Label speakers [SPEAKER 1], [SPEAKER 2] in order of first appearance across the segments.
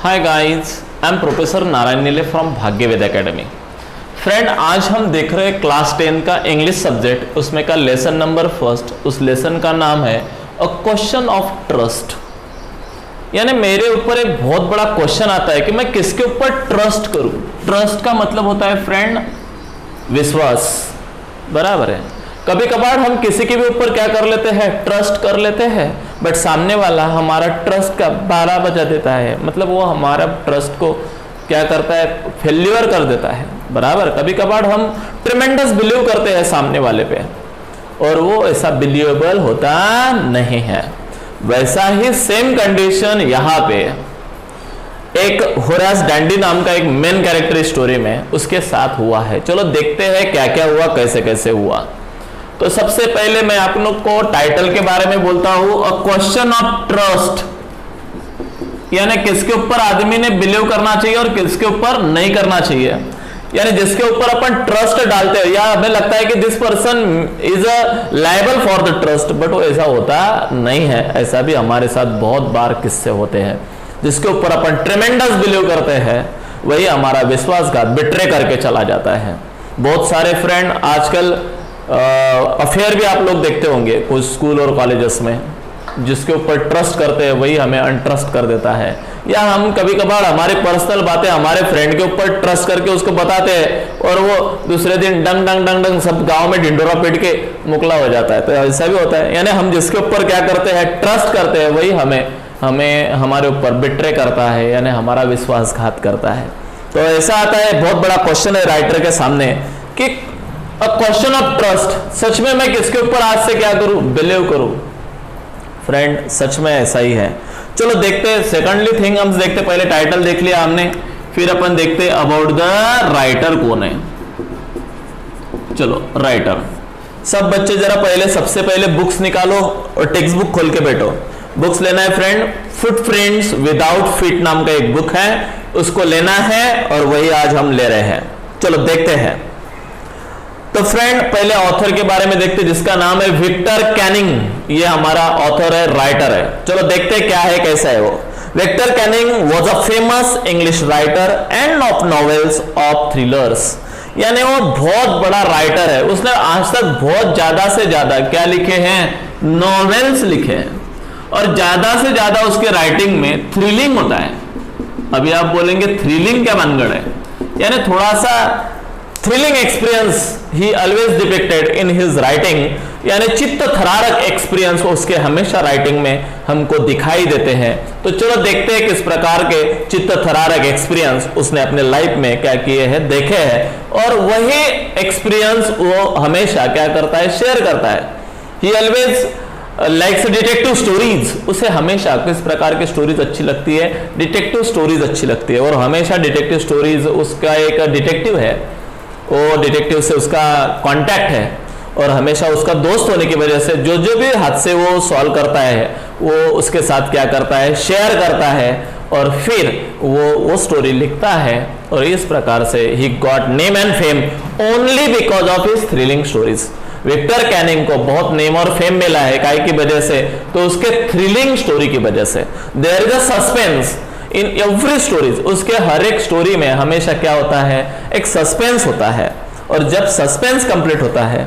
[SPEAKER 1] Hi guys, I am professor Narayan नीले from भाग्यवेद academy. Friend, आज हम देख रहे हैं क्लास 10 का इंग्लिश सब्जेक्ट, उसमें का लेसन नंबर फर्स्ट। उस लेसन का नाम है अ क्वेश्चन ऑफ ट्रस्ट। यानी मेरे ऊपर एक बहुत बड़ा क्वेश्चन आता है कि मैं किसके ऊपर ट्रस्ट करूं। ट्रस्ट का मतलब होता है फ्रेंड विश्वास, बराबर है। कभी कभार हम किसी के भी ऊपर क्या कर लेते हैं, ट्रस्ट कर लेते हैं, बट सामने वाला हमारा ट्रस्ट का 12 बजा देता है। मतलब वो हमारा ट्रस्ट को क्या करता है, फेल्यूर कर देता है, बराबर। कभी कभार हम ट्रिमेंडस बिलीव करते हैं सामने वाले पे और वो ऐसा बिलीवेबल होता नहीं है। वैसा ही सेम कंडीशन यहाँ पे एक होरास डैंडी नाम का एक मेन कैरेक्टर स्टोरी में उसके साथ हुआ है। चलो देखते हैं क्या क्या हुआ, कैसे कैसे हुआ। तो सबसे पहले मैं आप लोग को टाइटल के बारे में बोलता हूं, अ क्वेश्चन ऑफ ट्रस्ट। यानी किसके ऊपर आदमी ने बिलीव करना चाहिए और किसके ऊपर नहीं करना चाहिए। यानी जिसके ऊपर अपन ट्रस्ट डालते हैं या हमें लगता है कि this person is a liable for the trust, but वो ऐसा होता नहीं है। ऐसा भी हमारे साथ बहुत बार किस्से होते हैं। जिसके ऊपर अपन ट्रेमेंडस बिलीव करते हैं वही हमारा विश्वासघात बिट्रे करके चला जाता है। बहुत सारे फ्रेंड आजकल अफेयर भी आप लोग देखते होंगे कुछ स्कूल और कॉलेजेस में, जिसके ऊपर ट्रस्ट करते हैं वही हमें अनट्रस्ट कर देता है। या हम कभी कभार हमारी पर्सनल बातें हमारे फ्रेंड के ऊपर ट्रस्ट करके उसको बताते हैं और वो दूसरे दिन डंग डंग डंग डंग सब गांव में ढिंडोरा पीट के मुकला हो जाता है। तो ऐसा भी होता है। यानी हम जिसके ऊपर क्या करते हैं, ट्रस्ट करते हैं, वही हमें हमारे ऊपर बिट्रे करता है, यानी हमारा विश्वासघात करता है। तो ऐसा आता है, बहुत बड़ा क्वेश्चन है राइटर के सामने कि अ क्वेश्चन ऑफ ट्रस्ट, सच में मैं किसके ऊपर आज से क्या करूं, बिलीव करूं। फ्रेंड, सच में ऐसा ही है। चलो देखते हैं। सेकंडली थिंग हम देखते, पहले टाइटल देख लिया हमने, फिर अपन देखते अबाउट द राइटर कौन है। चलो राइटर, सब बच्चे जरा पहले सबसे पहले बुक्स निकालो और टेक्स्ट बुक खोल के बैठो। बुक्स लेना है फ्रेंड, फुटप्रिंट्स विदाउट फीट नाम का एक बुक है, उसको लेना है और वही आज हम ले रहे हैं। चलो देखते हैं। तो फ्रेंड पहले ऑथर के बारे में देखते, जिसका नाम है विक्टर कैनिंग। ये हमारा ऑथर है, राइटर है। चलो देखते क्या है, कैसा है वो। Victor Canning was a famous English writer and of novels of thrillers. यानी वो बहुत बड़ा राइटर है। उसने आज तक बहुत ज्यादा से ज्यादा क्या लिखे हैं, नॉवेल्स लिखे हैं। और ज्यादा से ज्यादा उसके राइटिंग में थ्रिलिंग होता है। अभी आप बोलेंगे थ्रिलिंग क्या मनगढ़ है, यानी थोड़ा सा thrilling experience he always depicted in his writing. यानी चित्त थरारक एक्सपीरियंस उसके हमेशा राइटिंग में हमको दिखाई देते हैं। तो चलो देखते हैं किस प्रकार के चित्त थरारक एक्सपीरियंस उसने अपने लाइफ में क्या किए हैं, देखे हैं, और वही एक्सपीरियंस वो हमेशा क्या करता है, शेयर करता है। ही ऑलवेज लाइक्स डिटेक्टिव स्टोरीज। उसे हमेशा किस प्रकार की स्टोरीज अच्छी लगती है, डिटेक्टिव स्टोरीज अच्छी लगती है। और हमेशा डिटेक्टिव स्टोरीज, उसका एक डिटेक्टिव है, वो डिटेक्टिव से उसका कांटेक्ट है और हमेशा उसका दोस्त होने की वजह से जो जो भी हादसे वो सॉल्व करता है वो उसके साथ क्या करता है, शेयर करता है और फिर वो स्टोरी लिखता है। और इस प्रकार से ही got name and fame only because of his thrilling stories. Victor Canning को बहुत नेम और फेम मिला है काहे की वजह से, तो उसके थ्रिलिंग स्टोरी की वजह से। There is a suspense in every stories. उसके हर एक स्टोरी में हमेशा क्या होता है, एक सस्पेंस होता है। और जब सस्पेंस कंप्लीट होता है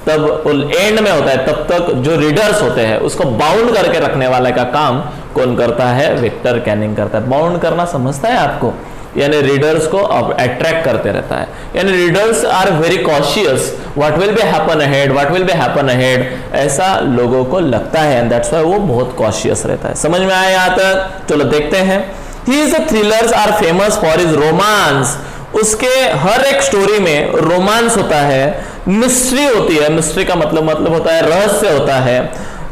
[SPEAKER 1] तब एंड में होता है, तब तक जो रीडर्स होते हैं उसको बाउंड करके रखने वाले का काम कौन करता है, विक्टर कैनिंग करता है। बाउंड करना समझता है आपको, यानी रीडर्स को अट्रैक्ट करते रहता है। यानी readers are very cautious, what will be happen ahead, what will be happen ahead, ऐसा लोगों को लगता है। एंड दैट्स व्हाई वो बहुत कॉशियस रहता है। समझ में आया यहाँ तक? चलो देखते हैं। His thrillers are famous for his romance. उसके हर एक स्टोरी में रोमांस होता है, मिस्ट्री होती है। मिस्ट्री का मतलब होता है रहस्य होता है,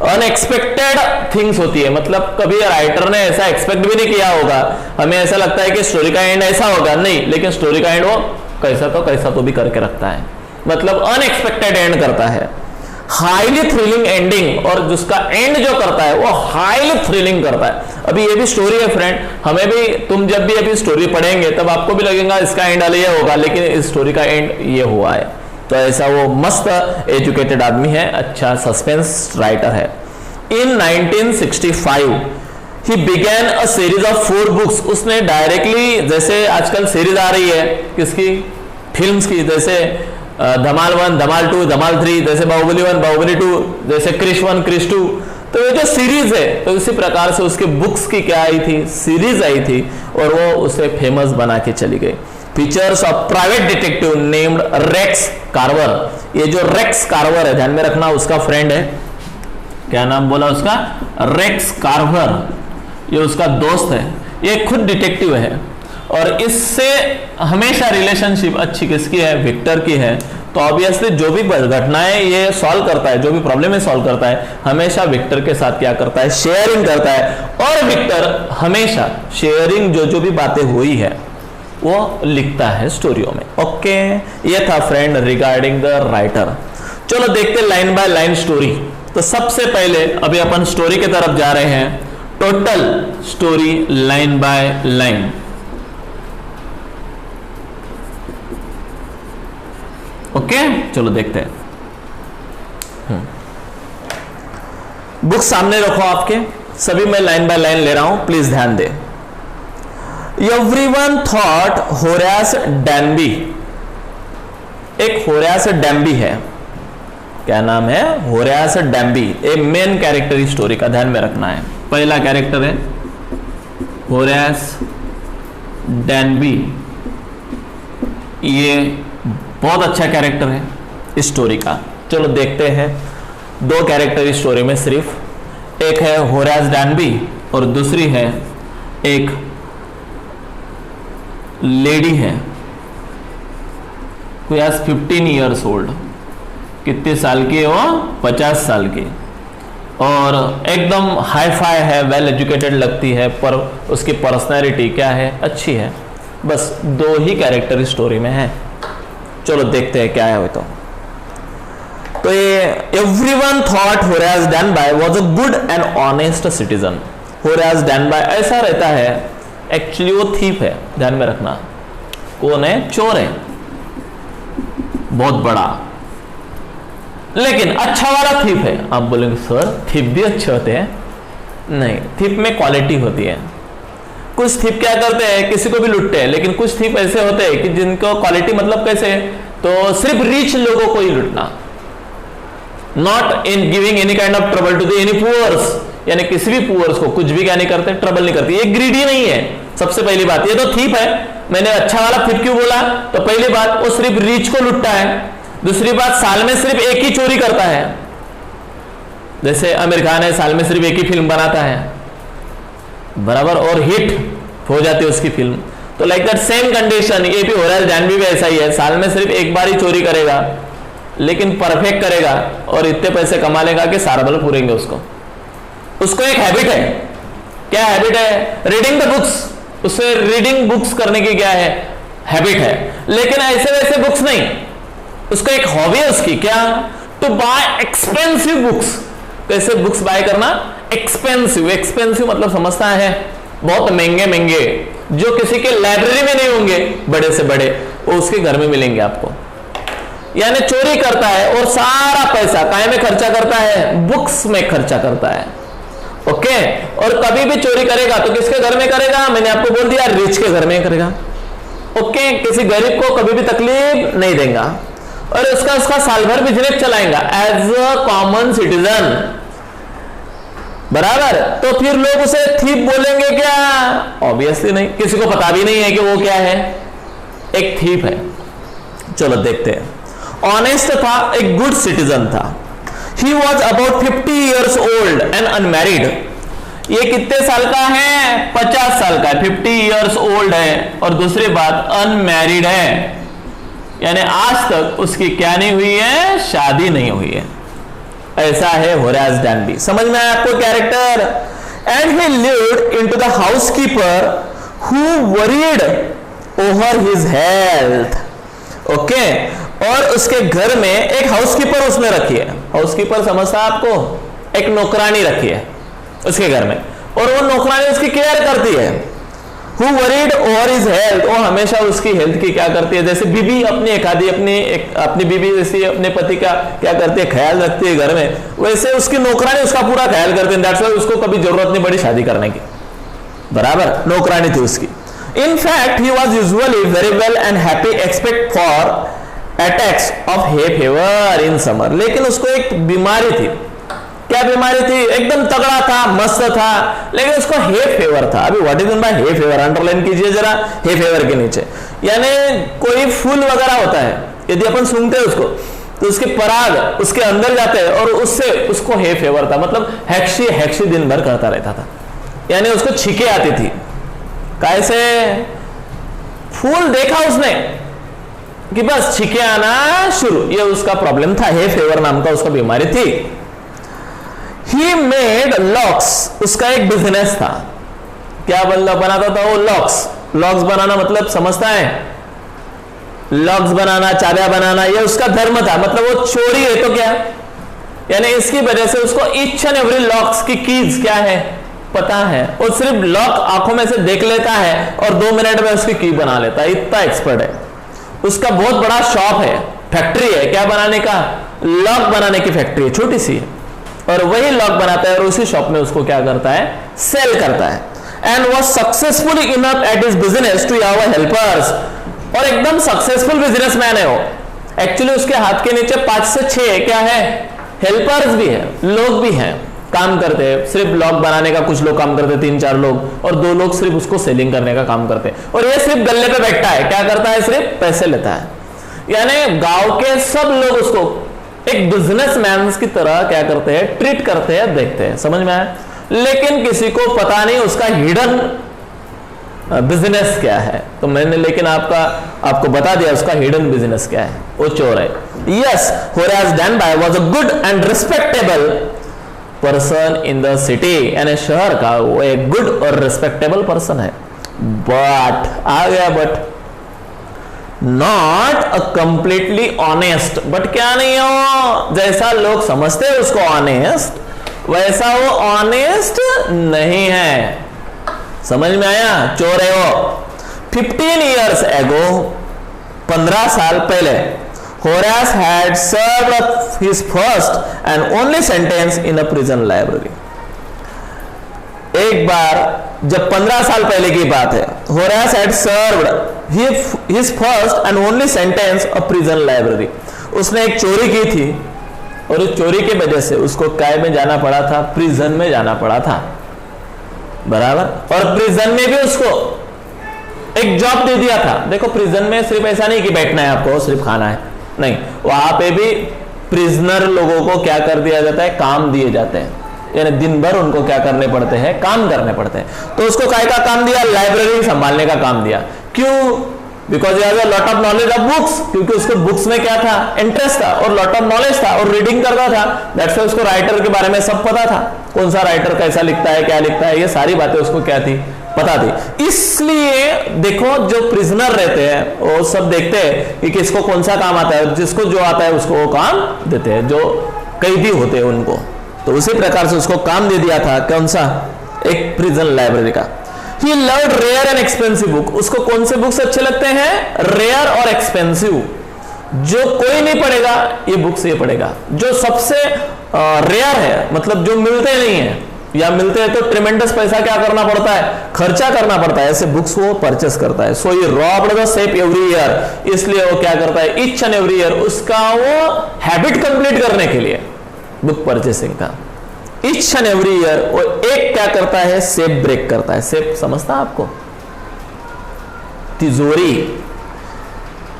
[SPEAKER 1] अनएक्सपेक्टेड थिंग्स होती है। मतलब कभी राइटर ने ऐसा एक्सपेक्ट भी नहीं किया होगा। हमें ऐसा लगता है कि स्टोरी का एंड ऐसा होगा, नहीं, लेकिन स्टोरी का एंड वो कैसा तो भी करके रखता है। मतलब अनएक्सपेक्टेड एंड करता है, हाईली थ्रिलिंग एंडिंग, और जिसका एंड जो करता है वो हाईली थ्रिलिंग करता है। अभी ये भी स्टोरी है फ्रेंड, हमें भी, तुम जब भी अभी स्टोरी पढ़ेंगे तब आपको भी लगेगा इसका एंड ये होगा, लेकिन इस स्टोरी का एंड ये हुआ है। तो ऐसा वो मस्त एजुकेटेड आदमी है, अच्छा सस्पेंस राइटर है। इन 1965 he began a series of 4 books, उसने डायरेक्टली, जैसे आजकल सीरीज आ रही है किसकी, फिल्म्स की, जैसे धमाल 1, धमाल 2, धमाल 3, जैसे बाहुबली 1, बाहुबली 2, जैसे क्रिश 1, क्रिश 2, तो ये जो सीरीज है, तो इसी प्रकार से उसके बुक्स की क्या आई थी, सीरीज आई थी, और वो उसे फेमस बना के चली गई। Features of private detective named Rex Carver, ये जो रेक्स कार्वर है, ध्यान में रखना, उसका फ्रेंड है, क्या नाम बोला उसका, रेक्स कार्वर, ये उसका दोस्त है, ये खुद डिटेक्टिव है, और इससे हमेशा रिलेशनशिप अच्छी किसकी है, विक्टर की है। तो ऑब्वियसली जो भी घटनाएं ये सॉल्व करता है, जो भी प्रॉब्लम है सॉल्व करता है, हमेशा विक्टर के साथ क्या करता है, शेयरिंग करता है, और विक्टर हमेशा शेयरिंग जो भी बातें हुई है वो लिखता है स्टोरियों में। ओके, ये था फ्रेंड रिगार्डिंग द राइटर। चलो देखते लाइन बाय लाइन स्टोरी। तो सबसे पहले अभी अपन स्टोरी की तरफ जा रहे हैं, total story line by line. Okay, चलो देखते हैं। बुक सामने रखो आपके, सभी मैं लाइन बाय लाइन ले रहा हूं, प्लीज ध्यान दे। एवरीवन थॉट होरास डैनबी, एक होरास डैनबी है, क्या नाम है, होरास डैनबी, ए मेन कैरेक्टर इस स्टोरी का, ध्यान में रखना है। पहला कैरेक्टर है होरास डैनबी, ये बहुत अच्छा कैरेक्टर है इस स्टोरी का। चलो देखते हैं, 2 कैरेक्टर इस स्टोरी में सिर्फ, एक है होरास डैनबी और दूसरी है एक लेडी है, कोई आज 15 ईयर्स ओल्ड, कितने साल की है वो, 50 साल की, और एकदम हाई फाई है, वेल एजुकेटेड लगती है, पर उसकी पर्सनैलिटी क्या है, अच्छी है। बस 2 ही कैरेक्टर इस स्टोरी में है। चलो देखते हैं क्या है वो। तो ये everyone thought Horace Danby was a good and honest citizen. Horace Danby ऐसा रहता है, एक्चुअली वो थीफ है, ध्यान में रखना, कौन है, चोर है, बहुत बड़ा, लेकिन अच्छा वाला थीफ है। आप बोलेंगे सर थीफ भी अच्छे होते हैं? नहीं, थीफ में क्वालिटी होती है। कुछ थीप क्या करते हैं, किसी को भी लूटते हैं, लेकिन कुछ थीप ऐसे होते हैं कि जिनको क्वालिटी, मतलब कैसे, तो सिर्फ रिच लोगों को ही लूटना, not in giving any kind of trouble to the any poors, यानी किसी भी पुअर्स को कुछ भी क्या नहीं करते, ट्रबल नहीं करते। ये ग्रीडी नहीं है, सबसे पहली बात। ये तो थीप है, मैंने अच्छा वाला थीप क्यों बोला, तो पहली बात वो सिर्फ रिच को लूटता है, दूसरी बात साल में सिर्फ एक ही चोरी करता है, जैसे आमिर खान है, साल में सिर्फ एक ही फिल्म बनाता है, बराबर, और हिट हो जाती है उसकी फिल्म। तो लाइक दैट सेम कंडीशन ये भी होरास डैनबी भी ऐसा ही है, साल में सिर्फ एक बार ही चोरी करेगा, लेकिन परफेक्ट करेगा और इतने पैसे कमा लेगा कि सारा बल पूरेंगे उसको। उसको एक हैबिट है, क्या हैबिट है, रीडिंग द बुक्स, उसे रीडिंग बुक्स करने की क्या है, हैबिट है। लेकिन ऐसे वैसे बुक्स नहीं, उसको एक हॉबी है उसकी, क्या, टू बाय एक्सपेंसिव बुक्स। कैसे बुक्स बाय करना, एक्सपेंसिव, एक्सपेंसिव मतलब समझता है, बहुत महंगे महंगे, जो किसी के लाइब्रेरी में नहीं होंगे, बड़े से बड़े, वो उसके घर में मिलेंगे आपको। यानी चोरी करता है और सारा पैसा काय में खर्चा करता है, बुक्स में खर्चा करता है। ओके, और कभी भी चोरी करेगा तो किसके घर में करेगा, मैंने आपको बोल दिया, रिच के घर में करेगा। ओके, किसी गरीब को कभी भी तकलीफ नहीं देगा, और उसका साल भर बिजनेस चलाएगा एज अ कॉमन सिटीजन, बराबर। तो फिर लोग उसे थीप बोलेंगे क्या, ऑब्वियसली नहीं, किसी को पता भी नहीं है कि वो क्या है, एक थीप है। चलो देखते हैं। ऑनेस्ट था, एक गुड सिटीजन था। He was about 50 years old and unmarried. ये कितने साल का है, 50 साल का, 50 ईयर्स ओल्ड है, और दूसरी बात अनमैरिड है, यानी आज तक उसकी क्या नहीं हुई है, शादी नहीं हुई है। ऐसा है होरास डैनबी। समझ में आया आपको character. And he lived into the housekeeper who worried over his health. Okay, और उसके घर में एक हाउसकीपर उसने रखी है। हाउसकीपर समझता है आपको, एक नौकरानी रखी है उसके घर में, और वो नौकरानी उसकी केयर करती है। Who worried over his health, वो हमेशा उसकी हेल्थ की क्या करती है, जैसे बीबी अपनी अपनी बीबी जैसे अपने पति का क्या करती है, ख्याल रखती है घर में, वैसे उसकी नौकरानी उसका पूरा ख्याल करती है। दैट्स व्हाई उसको कभी जरूरत नहीं पड़ी शादी करने की, बराबर, नौकरानी थी उसकी। In fact, he was usually very well and happy except for attacks of hay fever in summer। लेकिन उसको एक बीमारी थी, क्या बीमारी थी, एकदम तगड़ा था, मस्त था, लेकिन उसको हे फेवर था। अभी what is mean by he favour, underline कीजिए जरा हे फेवर के नीचे, यानी कोई फूल वगैरह होता है, यदि अपन सूंघते हैं उसको तो उसके पराग उसके अंदर जाते हैं और उससे उसको हे फेवर था, मतलब हैक्सी हैक्सी दिन भर करता रहता था, यानी उसको छींके आती थी। कैसे, फूल देखा उसने कि बस छींके आना शुरू, ये उसका प्रॉब्लम था, हे फेवर नाम का उसका बीमारी थी। He made locks, उसका एक बिजनेस था, क्या बनाता था वो, लॉक्स बनाना, मतलब समझता है, लॉक्स बनाना, चाबियां बनाना, ये उसका धर्म था, मतलब वो चोरी है तो क्या, यानी इसकी वजह से उसको ईच एंड एवरी लॉक्स की कीज क्या है पता है, वो सिर्फ लॉक आंखों में से देख लेता है और 2 मिनट में उसकी की बना लेता है, इतना एक्सपर्ट है। उसका बहुत बड़ा शॉप है, फैक्ट्री है, क्या बनाने का, लॉक बनाने की फैक्ट्री है, छोटी सी है, और वही लॉक बनाता है और उसी शॉप में उसको क्या करता है, सेल करता है। And was successful enough at his business to have helpers, और एकदम सक्सेसफुल बिजनेसमैन है वो। एक्चुअली उसके हाथ के नीचे 5 से 6 क्या है, हेल्पर्स भी है, लोग भी हैं, काम करते हैं, सिर्फ लॉक बनाने का कुछ लोग काम करते हैं, 3-4 लोग, और 2 लोग सिर्फ उसको सेलिंग करने का काम करते हैं, और ये सिर्फ गल्ले पे बैठता है, क्या करता है, सिर्फ पैसे लेता है। यानी गांव के सब लोग उसको एक बिजनेसमैन की तरह क्या करते हैं, ट्रीट करते हैं, देखते हैं, समझ में आया। लेकिन किसी को पता नहीं उसका हिडन बिजनेस क्या है, तो मैंने लेकिन आपको बता दिया उसका हिडन बिजनेस क्या है, वो चोर है। Yes, Horace Danby was a good and respectable person in the city, यानी शहर का वो एक गुड और रिस्पेक्टेबल पर्सन है, बट आ गया but, not a completely honest, but क्या नहीं हो, जैसा लोग समझते हैं उसको ऑनेस्ट, वैसा वो ऑनेस्ट नहीं है, समझ में आया, चोर है वो। 15 years ago, 15 साल पहले, Horace had served his first and only sentence in a prison library। एक बार जब 15 साल पहले की बात है, Horace had served his first and only sentence a prison library। उसने एक चोरी की थी और उस चोरी के वजह से उसको काय में जाना पड़ा था, प्रिजन में जाना पड़ा था, बराबर। और प्रिजन में भी उसको एक जॉब दे दिया था। देखो प्रिजन में सिर्फ ऐसा नहीं कि बैठना है आपको, सिर्फ खाना है, नहीं, वहां पे भी प्रिजनर लोगों को क्या कर दिया जाता है, काम दिए जाते हैं, यानी दिन भर उनको क्या करने पड़ते हैं, काम करने पड़ते हैं। तो उसको काय का काम दिया, लाइब्रेरी संभालने का काम दिया। क्यों, because he has a lot of knowledge of books, क्योंकि उसको बुक्स में क्या था, इंटरेस्ट था और लॉट ऑफ नॉलेज था और रीडिंग करता था, दैट्स व्हाई उसको राइटर के बारे में सब पता था, कौन सा राइटर कैसा लिखता है, क्या लिखता है, ये सारी बातें उसको क्या थी, पता थी। इसलिए देखो जो प्रिजनर रहते हैं वो सब देखते हैं कि किसको कौन सा काम आता है, जिसको जो आता है उसको वो काम देते हैं, जो कैदी होते हैं उनको। तो उसी प्रकार से उसको काम दे दिया था, कौन सा, एक प्रिजन लाइब्रेरी का। He loved rare and expensive book। उसको कौन से बुक्स अच्छे लगते हैं, रेयर और एक्सपेंसिव, जो कोई नहीं पढ़ेगा ये बुक्स ये पढ़ेगा, जो सबसे रेयर है, मतलब जो मिलते नहीं है, या मिलते हैं तो ट्रिमेंडस पैसा क्या करना पड़ता है, खर्चा करना पड़ता है, ऐसे बुक्स वो परचेस करता है। सो ये robbed the safe every year, इसलिए वो क्या करता है, ईच एंड एवरी ईयर उसका वो हैबिट कंप्लीट करने के लिए बुक परचेसिंग का, ईच एंड एवरी ईयर वो एक क्या करता है, सेफ ब्रेक करता है। सेफ समझता आपको, तिजोरी।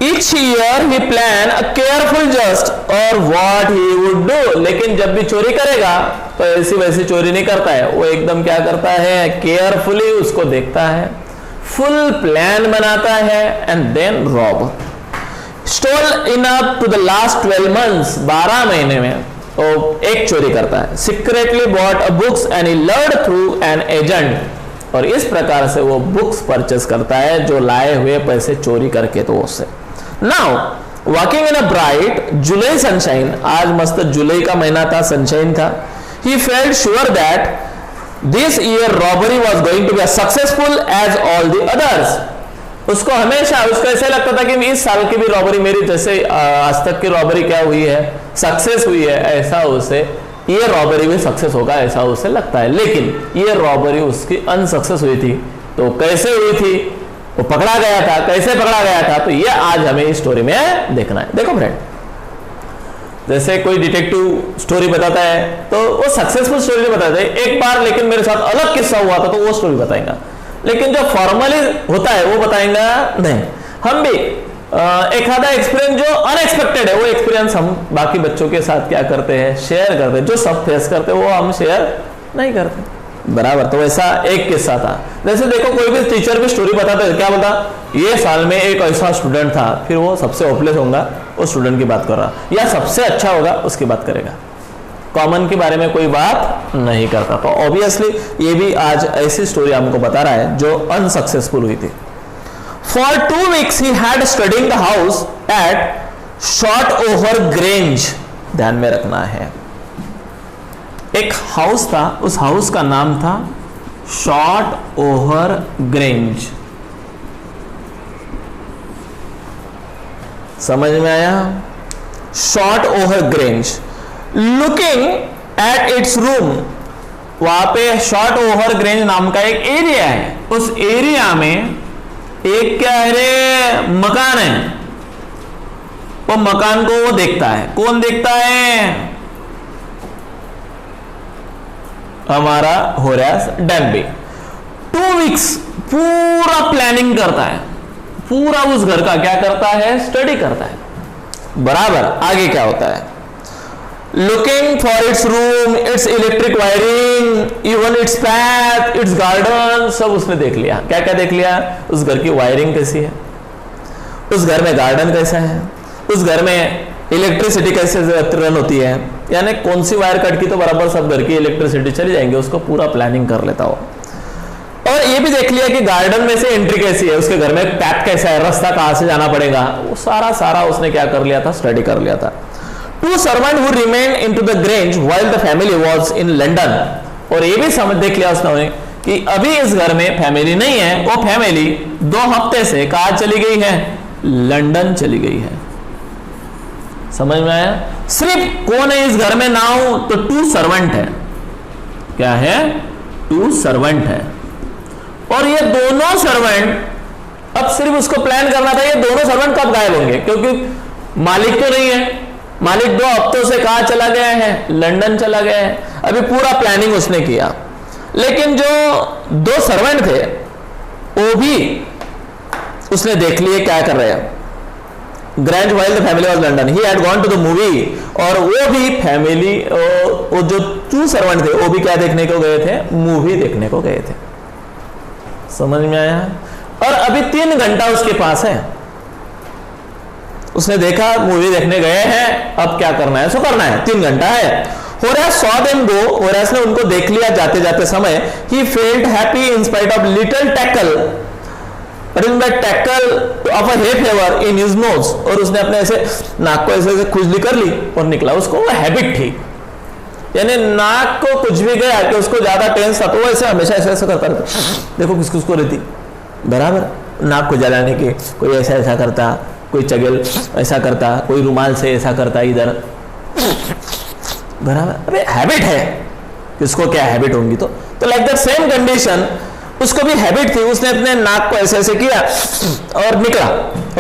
[SPEAKER 1] Each year he plan a careful just or what he would do। लेकिन जब भी चोरी करेगा तो ऐसी वैसी चोरी नहीं करता है, वो एकदम क्या करता है, केयरफुली उसको देखता है, फुल प्लान बनाता है, and then rob. Stole in up to the last 12 months, 12 महीने में वो एक चोरी करता है। Secretly bought a books and he learned through an agent, और इस प्रकार से वो बुक्स परचेस करता है जो लाए हुए पैसे चोरी करके, तो उससे। Now walking in a bright July sunshine, आज मस्त जुलाई का महीना था, सनशाइन था। He felt sure that this year robbery was going to be successful as all the others. उसको हमेशा उसको ऐसा लगता था कि इस साल की भी रॉबरी मेरी जैसे आज तक की रॉबरी क्या हुई है, सक्सेस हुई है, ऐसा उसे ये रॉबरी भी सक्सेस होगा ऐसा उसे लगता है। लेकिन ये रॉबरी उसकी अनसक्सेस हुई थी। तो कैसे हुई थी, वो पकड़ा गया था, कैसे पकड़ा गया था, तो ये आज हमें इस स्टोरी में देखना है। देखो फ्रेंड, जैसे कोई डिटेक्टिव स्टोरी बताता है तो वो सक्सेसफुल स्टोरी नहीं बताता है, एक बार लेकिन मेरे साथ अलग किस्सा हुआ था तो वो स्टोरी बताएगा। लेकिन जो फॉर्मली होता है वो बताएगा नहीं। हम भी एक आधा एक्सपीरियंस जो अनएक्सपेक्टेड है वो एक्सपीरियंस हम बाकी बच्चों के साथ क्या करते हैं, शेयर करते हैं। जो सब फेस करते हैं वो हम शेयर नहीं करते, बराबर। तो वैसा एक किस्सा था। जैसे देखो कोई भी टीचर भी स्टोरी बताता है, क्या बोलता, ये साल में एक ऐसा स्टूडेंट था, फिर वो सबसे होपलेस होगा उस स्टूडेंट की बात कर रहा, या सबसे अच्छा होगा उसकी बात करेगा, कॉमन के बारे में कोई बात नहीं करता। तो ऑब्वियसली ये भी आज ऐसी स्टोरी हमको बता रहा है जो अनसक्सेसफुल हुई थी। For 2 weeks he had studying the house at short over Grange. ध्यान में रखना है, एक हाउस था, उस हाउस का नाम था शॉर्ट ओवर ग्रेंज। समझ में आया? Short over grange. Looking at its room, वहां पे शॉर्ट ओवर ग्रेंज नाम का एक एरिया है। उस एरिया में एक क्या है रे, मकान है। वो मकान को वो देखता है। कौन देखता है? हमारा होरास डैम्बी। 2 weeks पूरा प्लानिंग करता है, पूरा उस घर का क्या करता है, स्टडी करता है, बराबर। आगे क्या होता है? Looking for its room, it's electric wiring, even it's path, it's garden, सब उसने देख लिया। क्या क्या देख लिया? उस घर की वायरिंग कैसी है, उस घर में गार्डन कैसा है, उस घर में इलेक्ट्रिसिटी कैसे रन होती है, यानी कौन सी वायर कट की तो बराबर सब घर की इलेक्ट्रिसिटी चली जाएंगे, उसको पूरा प्लानिंग कर लेता हो। और ये भी देख लिया कि गार्डन में से एंट्री कैसी है, उसके घर में पैथ कैसा है, रास्ता कहां से जाना पड़ेगा, वो सारा उसने क्या कर लिया था, स्टडी कर लिया था। 2 servants who remained into the Grange while the family was in London। और ये भी समझ देख लिया उसने कि अभी इस घर में फैमिली नहीं है, वो फैमिली 2 हफ्ते से कहां चली गई है, लंदन चली गई है। समझ में आया? सिर्फ कौन है इस घर में ना हो तो 2 servant है। क्या है? 2 servant है। और ये दोनों सर्वेंट, अब सिर्फ उसको प्लान करना था ये दोनों सर्वेंट कब गायब होंगे, क्योंकि मालिक तो नहीं है। मालिक 2 हफ्तों से कहां चला गया है, लंदन चला गया है। अभी पूरा प्लानिंग उसने किया, लेकिन जो 2 सर्वेंट थे वो भी उसने देख लिए क्या कर रहे हैं। Grange while the family was London, he had gone to the movie. और वो भी फैमिली, वो जो 2 सर्वेंट थे वो भी क्या देखने को गए थे, मूवी देखने को गए थे। समझ में आया? और अभी 3 घंटा उसके पास है, उसने देखा मूवी देखने गए हैं, अब क्या करना है, सो करना है, 3 घंटा है। Horace saw them go, Horace ने उनको देख लिया जाते जाते समय। He felt happy in spite of little tackle, but in that tackle of a hay fever in his nose। और उसने अपने ऐसे नाक को ऐसे खुजली कर ली और निकला। उसको वो हैबिट थी, यानी नाक को कुछ भी गया कि उसको ज्यादा टेंस था तो वो ऐसे हमेशा ऐसा करता रहता। देखो किसको उसको रहती, बराबर, नाक को जलाने की। कोई ऐसा करता, कोई चगेल ऐसा करता, कोई रुमाल से ऐसा करता इधर, बराबर। अबे हैबिट है, किसको क्या हैबिट होंगी। तो लाइक दैट सेम कंडीशन उसको भी हैबिट थी, उसने अपने नाक को ऐसे ऐसे किया और निकला।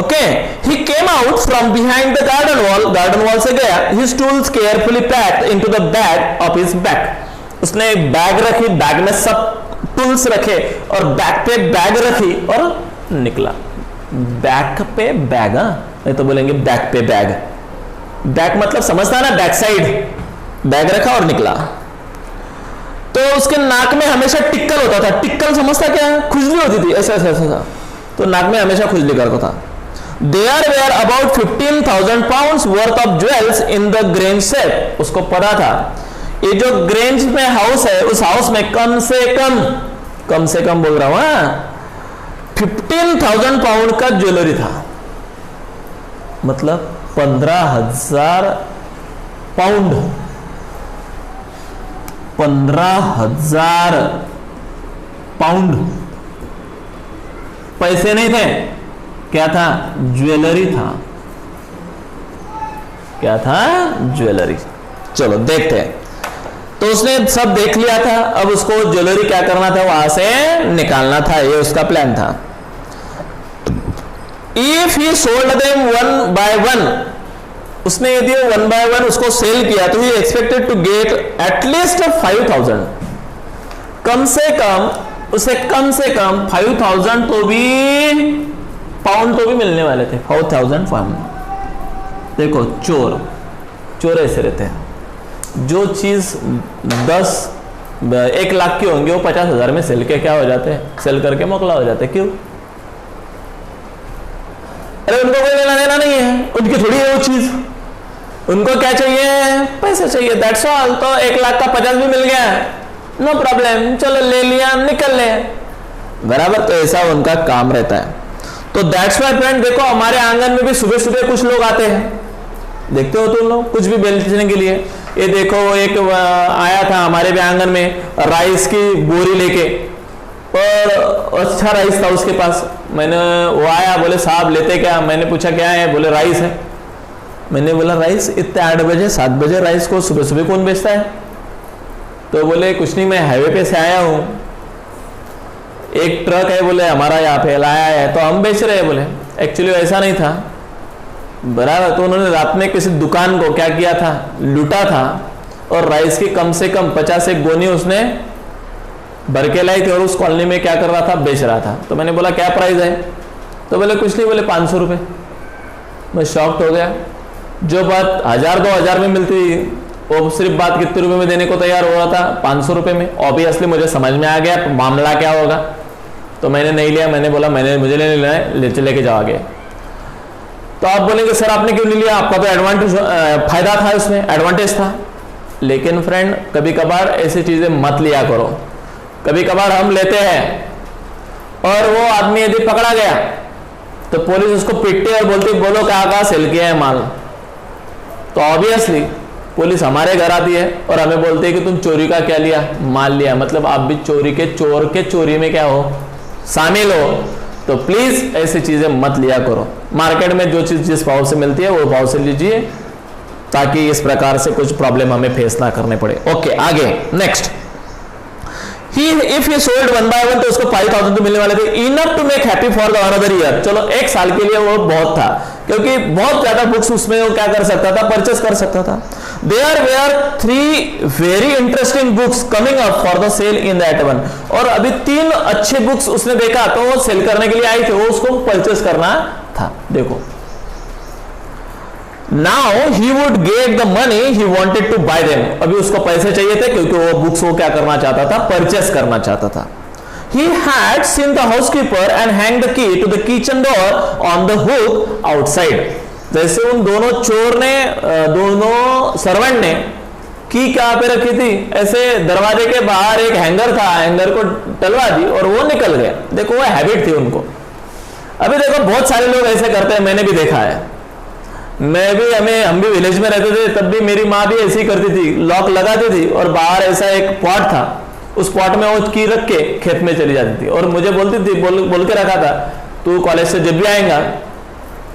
[SPEAKER 1] Okay, he came out from behind the garden wall से गया। His tools carefully packed into the bag of his bag. उसने बैग रखी, बैग में सब टूल्स रखे और बैग पे बैग रखी और निकला। बैक पे बैग, नहीं तो बोलेंगे बैक पे बैग। बैक मतलब समझता ना, बैक साइड, बैग रखा और निकला। तो उसके नाक में हमेशा टिक्कल होता था। टिक्कल समझता क्या है? खुजली होती थी, ऐसा ऐसा ऐसा, तो नाक में हमेशा खुजली करता था। There were about 15,000 pounds worth of jewels in the Grange set। उसको पता था ये जो ग्रेंज में हाउस है, उस हाउस में कम से कम बोल रहा हूं 15,000 पाउंड का ज्वेलरी था, मतलब 15,000 पाउंड। 15,000 पाउंड। पैसे नहीं थे, क्या था? ज्वेलरी था। क्या था? ज्वेलरी। चलो देखते हैं। तो उसने सब देख लिया था, अब उसको ज्वेलरी क्या करना था? वहां से निकालना था, ये उसका प्लान था। If he sold them one by one, उसने यदि वन बाय वन उसको सेल किया तो ही एक्सपेक्टेड टू गेट एटलीस्ट 5,000, कम से कम उसे कम से कम 5,000 तो भी पाउंड तो भी मिलने वाले थे। 4,000 पाउंड। देखो चोर ऐसे रहते हैं, जो चीज 1 लाख की होंगी वो 50,000 में सेल के क्या हो जाते हैं? सेल करके मोकला हो जाते हैं। क्यों? अरे उनको कोई लेना देना नहीं है, उनकी थोड़ी है वो चीज, उनको क्या चाहिए? पैसा चाहिए, दैट्स ऑल। तो 1 लाख का 50 भी मिल गया, नो प्रॉब्लम, चलो ले लिया, निकल ले, बराबर। तो ऐसा उनका काम रहता है। तो दैट्स वाई फ्रेंड, देखो हमारे आंगन में भी सुबह सुबह कुछ लोग आते हैं, देखते हो तुम लोग, कुछ भी बेचने के लिए। ये देखो एक आया था हमारे भी आंगन में, राइस की बोरी लेके, और अच्छा राइस था उसके पास। मैंने वो आया, बोले साहब लेते क्या? मैंने पूछा क्या है? बोले राइस है। मैंने बोला राइस इतने 8 बजे 7 बजे राइस को सुबह सुबह कौन बेचता है? तो बोले कुछ नहीं, मैं हाईवे पे से आया हूँ, एक ट्रक है बोले हमारा यहाँ पे लाया है तो हम बेच रहे हैं। बोले एक्चुअली ऐसा नहीं था, बराबर। तो उन्होंने रात में किसी दुकान को क्या किया था? लूटा था, और राइस की कम से कम 50 एक गोनी उसने भर के लाई थी, और उस कॉलोनी में क्या कर रहा था? बेच रहा था। तो मैंने बोला क्या प्राइस है? तो बोले कुछ नहीं, बोले 500 रुपये। मैं शॉक्ड हो गया। जो बात 1,000-2,000 में मिलती थी, वो सिर्फ बात कितने रुपए में देने को तैयार हो रहा था? 500 रुपये में। ऑब्वियसली मुझे समझ में आ गया मामला क्या होगा, तो मैंने नहीं लिया। मैंने बोला मुझे नहीं लेना है, लेके जाओ आगे। तो आप बोलेंगे सर आपने क्यों नहीं लिया? आपका तो एडवांटेज फायदा था, उसमें एडवांटेज था। लेकिन फ्रेंड कभी कभार ऐसी चीजें मत लिया करो। कभी कभार हम लेते हैं और वो आदमी यदि पकड़ा गया तो पुलिस उसको पीटती है और बोलती बोलो कहाँ सेल किया है माल। तो ऑब्वियसली पुलिस हमारे घर आती है और हमें बोलती है कि तुम चोरी का क्या लिया? माल लिया। मतलब आप भी चोरी के चोर के चोरी में क्या हो? शामिल हो। तो प्लीज ऐसी चीजें मत लिया करो। मार्केट में जो चीज जिस भाव से मिलती है वो भाव से लीजिए, ताकि इस प्रकार से कुछ प्रॉब्लम हमें फेस ना करने पड़े। ओके आगे next. If he sold one by one तो उसको 5,000 तो मिलने वाले थे, enough to make happy for the another year. चलो 1 साल के लिए वो बहुत था, क्योंकि बहुत ज्यादा बुक्स उसमें वो क्या कर सकता था? परचेस कर सकता था। There were 3 very interesting books coming up for the sale in that one. और अभी 3 अच्छे बुक्स उसने देखा तो वो सेल करने के लिए आई थे, वो उसको परचेस करना था। देखो now he would get the money he wanted to buy them. अभी उसको पैसे चाहिए थे, क्योंकि वो बुक्स वो क्या करना चाहता था? परचेस करना चाहता था। He had seen the housekeeper and hanged the key to the kitchen door on the hook outside. जैसे उन दोनों चोर ने, दोनों सर्वेंट ने की कहाँ पे रखी थी? ऐसे दरवाजे के बाहर एक हैंगर था, हैंगर को टलवा दी और वो निकल गया। देखो वो हैबिट थी उनको। अभी देखो बहुत सारे लोग ऐसे करते हैं, मैंने भी देखा है। हम भी विलेज में रहते थे, तब भी मेरी माँ भी ऐसी करती थी, लॉक लगाती थी और बाहर ऐसा एक पॉट था, उस पॉट में वो की रख के खेत में चली जाती थी और मुझे बोलती थी, बोल के रखा था, तू कॉलेज से जब भी आएगा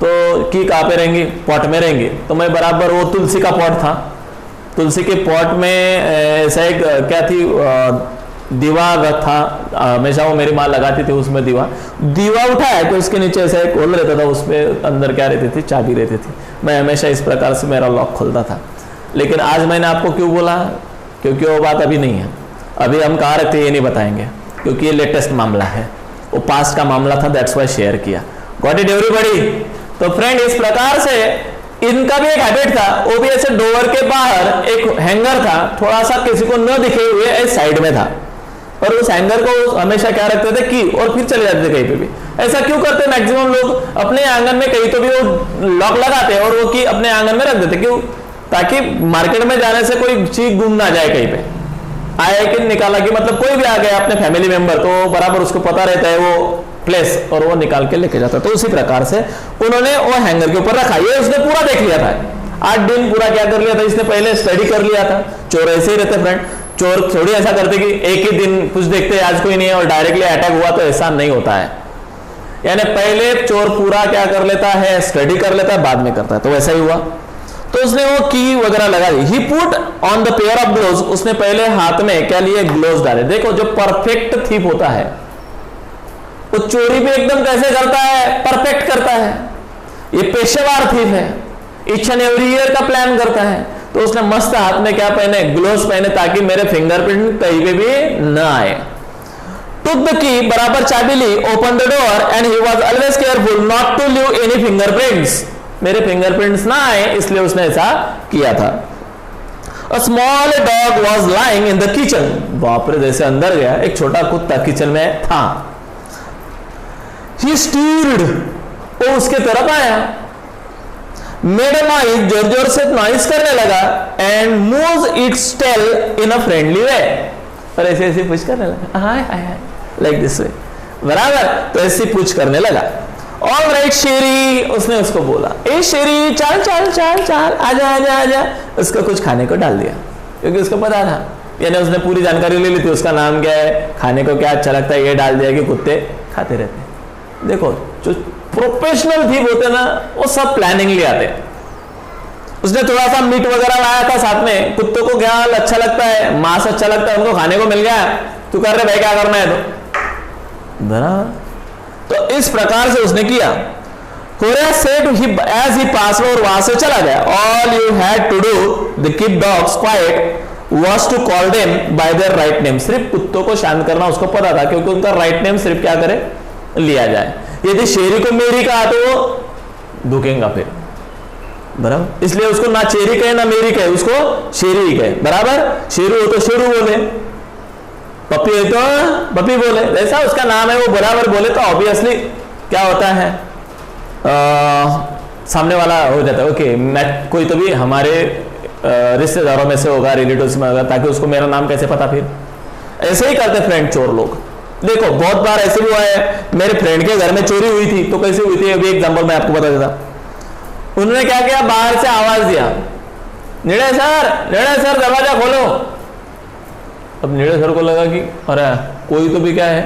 [SPEAKER 1] तो की कहाँ पे रहेंगी? पॉट में रहेंगी। तो मैं बराबर, वो तुलसी का पॉट था, तुलसी के पॉट में ऐसा एक क्या थी, दीवा था, हमेशा वो मेरी माँ लगाती थी उसमें दीवा उठाया तो उसके नीचे ऐसा एक होल रहता था, उसमें अंदर क्या रहती थी? चाबी रहती थी। मैं हमेशा इस प्रकार से मेरा लॉक खोलता था। लेकिन आज मैंने आपको क्यों बोला? क्योंकि वो बात अभी नहीं है। अभी हम कहाँ रहते ये नहीं बताएंगे, क्योंकि ये लेटेस्ट मामला है, वो पास्ट का मामला था, दैट्स वाई शेयर किया। Got it everybody? तो फ्रेंड इस प्रकार से इनका भी एक हैबिट था, वो भी ऐसे डोर के बाहर एक हैंगर था, थोड़ा सा किसी को न दिखे हुए साइड में था, और उस हैंगर को हमेशा क्या रखते थे? की, और फिर चले जाते थे कहीं पे भी। ऐसा क्यों करते? मैक्सिमम लोग अपने आंगन में कहीं तो भी वो लॉक लगाते और वो की अपने आंगन में रख देते। क्यों? ताकि मार्केट में जाने से कोई चीज गुम ना जाए, कहीं पे आया कि निकाला कि मतलब कोई भी आ गया अपने फैमिली मेंबर तो बराबर उसको पता रहता है वो प्लेस, और वो निकाल के लेके जाता। तो उसी प्रकार से उन्होंने वो हैंगर के ऊपर रखा। ये उसने पूरा देख लिया था, 8 दिन पूरा क्या कर लिया था इसने? पहले स्टडी कर लिया था। चोर ऐसे ही रहते फ्रेंड, चोर थोड़ी ऐसा करते कि एक ही दिन कुछ देखते आज कोई नहीं है और डायरेक्टली अटैक हुआ, तो ऐसा नहीं होता है। यानी पहले चोर पूरा क्या कर लेता है, स्टडी कर लेता है, बाद में करता है। तो वैसा ही हुआ। तो उसने वो की वगैरह लगा दी। He put on the pair of gloves, उसने पहले हाथ में क्या लिए, ग्लोव्स डाले। देखो जो परफेक्ट थीप होता है वो चोरी भी एकदम कैसे करता है, परफेक्ट करता है। ये पेशेवर थीप है, ईच एंड एवरी ईयर का प्लान करता है। तो उसने मस्त हाथ में क्या पहने, ग्लोव्स पहने, ताकि मेरे फिंगरप्रिंट कहीं पे भी न आए। टुक द की, बराबर चाबी ली, open the door and he was always careful not to leave any fingerprints, मेरे फिंगरप्रिंट्स ना आए, इसलिए उसने ऐसा किया था। A small dog was lying in the kitchen, बाप रे, जैसे अंदर गया एक छोटा कुत्ता किचन में था। He stirred, वो उसके तरफ आया, made a noise, जोर जोर से नॉइस करने लगा, and moves its tail in a friendly way, और ऐसे ऐसे पूछ करने लगा, हाय हाय हाय, like this way, बराबर। तो ऐसे पूछ करने लगा। ऑल राइट शेरी, उसने उसको बोला, ए शेरी, चल चल चल चल, आजा आजा आजा। उसको कुछ खाने को डाल दिया, क्योंकि उसको पता था, यानी उसने पूरी जानकारी ले ली थी, उसका नाम क्या है, खाने को क्या अच्छा लगता है, ये डाल दिया कि कुत्ते खाते रहते हैं। देखो जो प्रोफेशनल थीप होते ना, वो सब प्लानिंग ले आते। उसने थोड़ा सा मीट वगैरह लाया था साथ में, कुत्तों को क्या अच्छा लगता है, मांस अच्छा लगता है, उनको खाने को मिल गया। तू कर रहे भाई, क्या करना है तो बराबर। तो इस प्रकार से उसने किया। Horace said as he passed, और वहां से चला गया। All you had to do to keep dogs quiet was to call them by their right name, सिर्फ कुत्तों को शांत करना उसको पता था, क्योंकि उनका राइट नेम सिर्फ क्या करे, लिया जाए। यदि शेरी को मेरी कहा तो वो भूकेगा फिर, बराबर। इसलिए उसको ना चेरी कहे ना मेरी कहे, उसको शेरी ही कहे, बराबर। शेरू हो तो शेरू बोले, पपी है तो पपी बोले, जैसा उसका नाम है वो बराबर बोले, तो ऑब्वियसली क्या होता है, सामने वाला हो जाता है। ओके, मैं कोई तो भी हमारे रिश्तेदारों में से होगा, रिलेटिव्स में होगा, ताकि उसको मेरा नाम कैसे पता। फिर ऐसे ही करते फ्रेंड चोर लोग। देखो बहुत बार ऐसे भी हुआ है, मेरे फ्रेंड के घर में चोरी हुई थी। तो कैसे हुई थी, अभी एग्जांपल मैं आपको बता देता। उन्होंने क्या किया, बाहर से आवाज दिया, निड़े सर दरवाजा खोलो। अब निड़े सर को लगा कि अरे कोई तो भी क्या है,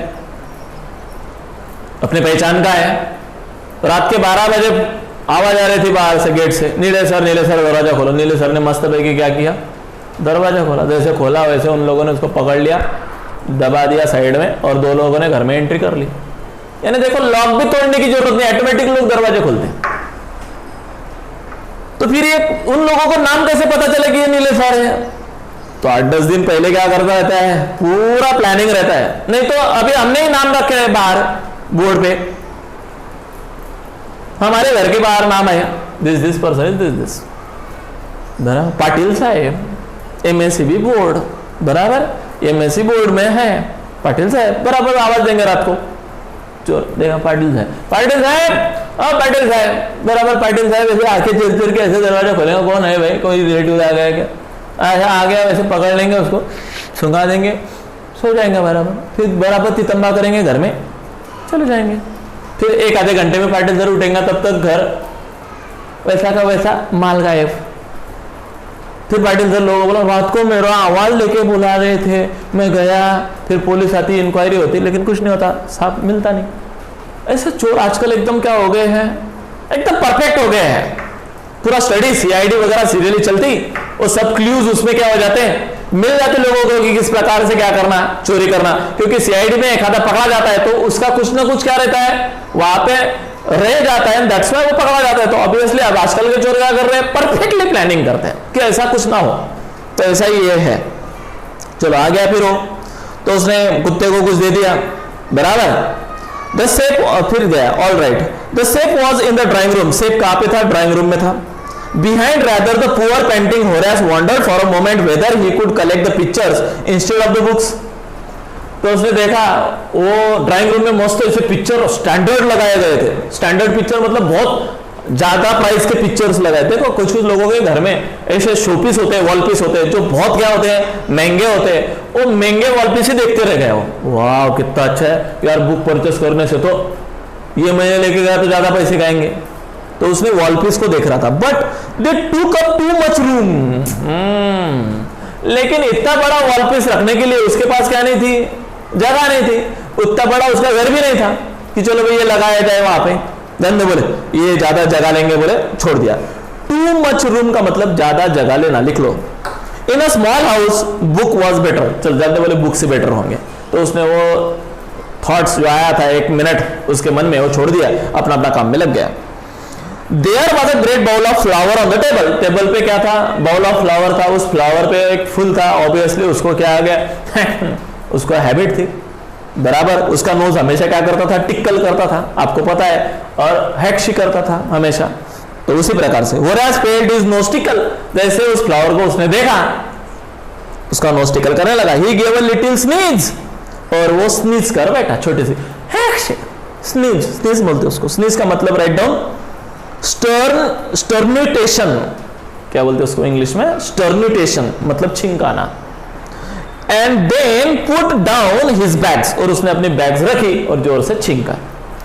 [SPEAKER 1] अपने पहचान का है। रात के 12 बजे आवाज आ रही थी बाहर से, गेट से, नीले सर दरवाजा खोलो। नीले सर ने मस्त भाई क्या किया, दरवाजा खोला। जैसे खोला वैसे उन लोगों ने उसको पकड़ लिया, दबा दिया साइड में, और 2 लोगों ने घर में एंट्री कर ली। यानी देखो लॉक भी तोड़ने की जरूरत नहीं, ऑटोमेटिक लोग दरवाजे खोलते हैं। तो फिर ये उन लोगों को नाम कैसे पता चले कि ये नीले सर है? तो 8-10 दिन पहले क्या करता रहता है, पूरा प्लानिंग रहता है। नहीं तो अभी हमने ही नाम रखे हैं बाहर बोर्ड पे, हमारे घर के बाहर नाम है, दिस पर्सन इज दिस, बराबर। पाटिल साहब एमएससीबी बोर्ड, बराबर, एमएससी बोर्ड में है पाटिल साहब, बराबर। आवाज देंगे रात को, चोर देखा पाटिल साहब, पाटिल साहब, बराबर। पाटिल साहब ऐसे आंखें चीर के ऐसे दरवाजा खोलेंगे, कौन है भाई, कोई रिलेटिव आ गया क्या, ऐसा आ गया, वैसे पकड़ लेंगे उसको, सुंघा देंगे, सो जाएंगे बराबर। फिर बराबर तितम्बा करेंगे, घर में चले जाएंगे। फिर 1 आधे घंटे में पाटिल सर उठेंगे, तब तक घर वैसा का वैसा माल गायब। फिर पाटिल सर लोगों बोला, रात को मेरा आवाज लेके बुला रहे थे, मैं गया, फिर पुलिस आती, इंक्वायरी होती, लेकिन कुछ नहीं होता, साफ मिलता नहीं। ऐसे चोर आजकल एकदम क्या हो गए हैं, एकदम परफेक्ट हो गए हैं। पूरा स्टडी सीआईडी वगैरह सीरियली चलती, वो सब क्लूज उसमें क्या हो जाते हैं, मिल जाते लोगों को कि किस प्रकार से क्या करना, चोरी करना। क्योंकि सीआईडी में एक आधा पकड़ा जाता है तो उसका कुछ ना कुछ क्या रहता है, वहां पे रह जाता है, दैट्स व्हाई वो पकड़ा जाता है। तो ऑब्वियसली अब आजकल के चोर क्या कर रहे हैं, परफेक्टली प्लानिंग करते हैं कि ऐसा कुछ ना हो। तो ऐसा ही ये है। चलो आ गया फिर वो, तो उसने कुत्ते को कुछ दे दिया, बराबर। द सेफ, फिर गया, all right. The safe was in the drawing room, safe कहां पे था, ड्राइंग रूम में था। Behind rather the poor painting, Horace wondered for a moment whether he could collect the pictures instead of the books. तो उसने देखा वो drawing room में मस्त ऐसे पिक्चर स्टैंडर्ड लगाए गए थे। स्टैंडर्ड पिक्चर मतलब बहुत ज्यादा प्राइस के पिक्चर्स लगाए। देखो कुछ लोगों के घर में ऐसे शोपीस होते हैं, वॉल पीस होते हैं, जो बहुत क्या होते हैं, महंगे होते हैं। वो महंगे वॉल पीस ही देखते रह गए वो, वाह कितना अच्छा है यार, बुक परचेस करने से तो ये महीने लेके गया तो ज्यादा पैसे खाएंगे। तो उसने वॉल पीस को देख रहा था, बट दे टूक अप टू मच रूम। लेकिन इतना बड़ा वॉल पीस रखने के लिए उसके पास क्या नहीं थी, जगह नहीं थी। उतना बड़ा उसका घर भी नहीं था कि चलो भाई ये लगाया जाए वहां पे। धंधे बोले ये ज्यादा जगह लेंगे, बोले छोड़ दिया। टू मच रूम का मतलब ज्यादा जगह लेना, लिख लो। In a small house book was better, चल धंधे बोले बुक से बेटर होंगे, तो उसने वो थॉट्स जो आया था 1 मिनट उसके मन में, वो छोड़ दिया, अपना अपना काम में लग गया। There was a great bowl of flower on the table, table पे क्या था, बाउल ऑफ फ्लावर था, उस फ्लावर पे एक फूल था, ऑब्वियसली उसको क्या आ गया उसको हैबिट थी बराबर, उसका नोज हमेशा क्या करता था, टिक्कल करता था, आपको पता है, और हैक्शी करता था हमेशा। तो उसी प्रकार से whereas failed his nose tickle, जैसे उस फ्लावर को उसने देखा उसका नोज टिकल करने लगा। he gave a little sneeze, और वो स्नीज कर बैठा, छोटी सी स्नीज, स्नीज बोलते उसको। स्नीज का मतलब राइट डाउन स्टर्नुटेशन, क्या बोलते उसको इंग्लिश में, स्टर्नुटेशन मतलब छिंकाना। And then put down his bags, और उसने अपनी बैग्स रखी और जोर से छींका।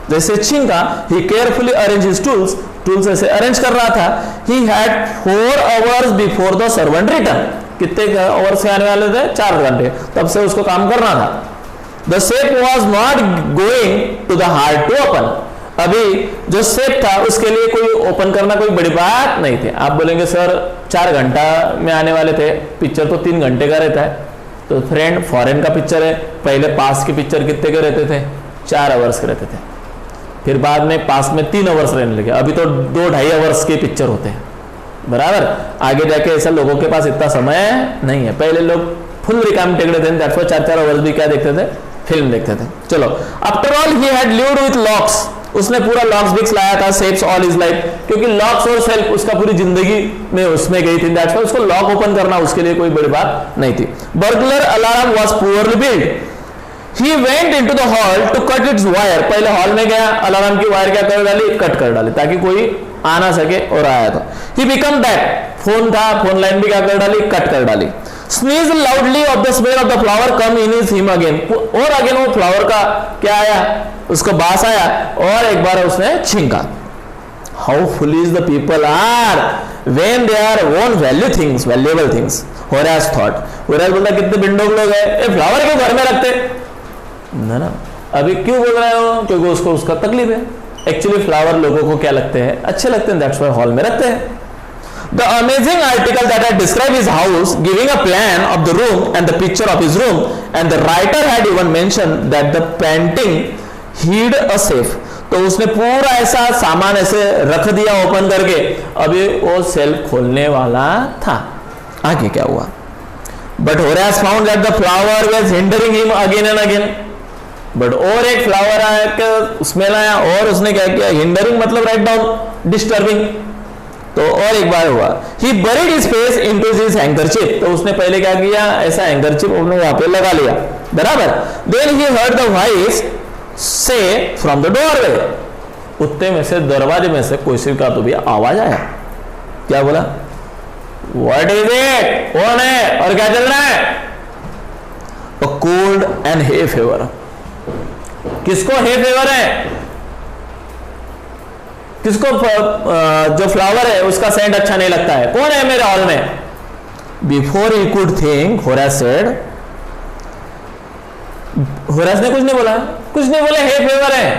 [SPEAKER 1] जैसे छींका, he carefully arrange his tools, tools ऐसे अरेंज कर रहा था। He had 4 hours before the servant return, कितने आवर से आने वाले थे, 4 घंटे, तब से उसको काम करना था। The safe was not going to the hard to open, अभी जो सेफ था उसके लिए कोई ओपन करना कोई बड़ी बात नहीं थी। आप बोलेंगे सर 4 घंटा में आने वाले थे, पिक्चर तो 3 घंटे का रहता है। तो फ्रेंड फॉरेन का पिक्चर है, पहले पास के पिक्चर कितने के रहते थे, 4 आवर्स के रहते थे, फिर बाद में पास में 3 आवर्स रहने लगे, अभी तो 2-2.5 आवर्स के पिक्चर होते हैं बराबर। आगे जाके ऐसा लोगों के पास इतना समय नहीं है, पहले लोग फुल रिकाम टेकड़े थे, 4-4 आवर्स भी क्या देखते थे, फिल्म देखते थे। चलो, after all he had lived with locks, उसने पूरा लॉक्स बिक्स लाया था, सेव्स ऑल हिज लाइफ, क्योंकि लॉक्स और सेल्फ उसका पूरी जिंदगी में उसमें गई थी, दैट्स व्हाई उसको लॉक ओपन करना उसके लिए कोई बड़ी बात नहीं थी। Burglar alarm was poorly build. He went into the hall to cut its wire, पहले हॉल में गया, अलार्म की वायर क्या कर डाली, कट कर डाली, ताकि कोई आ ना सके, और आया था। ही बिकम बैक, फोन था, फोन लाइन भी क्या कर डाली, कट कर डाली। Sneeze loudly of the smell of the flower come in his him again, और अगेन वो फ्लावर का क्या आया, उसको बास आया, और एक बार उसने छींका। How foolish the people are when they are want value things, valuable things. Horace thought, Horace बोलता कितने बिंडोक लोग हैं, ये फ्लावर क्यों घर में रखते ना, अभी क्यों बोल रहे हो, क्योंकि उसको उसका तकलीफ है। एक्चुअली फ्लावर लोगों को क्या लगते हैं, अच्छे लगते हैं, दैट्स व्हाई हॉल में रखते हैं। The amazing article that had described his house, giving a plan of the room and the picture of his room, and the writer had even mentioned that the painting hid a safe. तो उसने पूरा ऐसा सामान ऐसे रख दिया open करके, अभी वो सेल्फ खोलने वाला था। आगे क्या हुआ? But Horace found that the flower was hindering him again and again. But और एक फ्लावर आया, स्मेल आया, और उसने क्या किया, हिंडरिंग मतलब राइट डाउन डिस्टर्बिंग। तो और एक बार हुआ, he buried his face into his handkerchief, तो उसने पहले क्या किया, ऐसा हैंकरचिप अपने वहां पे लगा लिया बराबर। Then he heard the voice say from the doorway, उत्ते में से, दरवाजे में से कोई का तो भी आवाज आया। क्या बोला, What is it? कौन है और क्या चल रहा है? A cold and hay fever, किसको hay fever है, किसको जो फ्लावर है उसका सेंट अच्छा नहीं लगता है, कौन है मेरे हॉल में? Before he could think, Horace said, Horace ने कुछ नहीं बोला, हे फेवर है,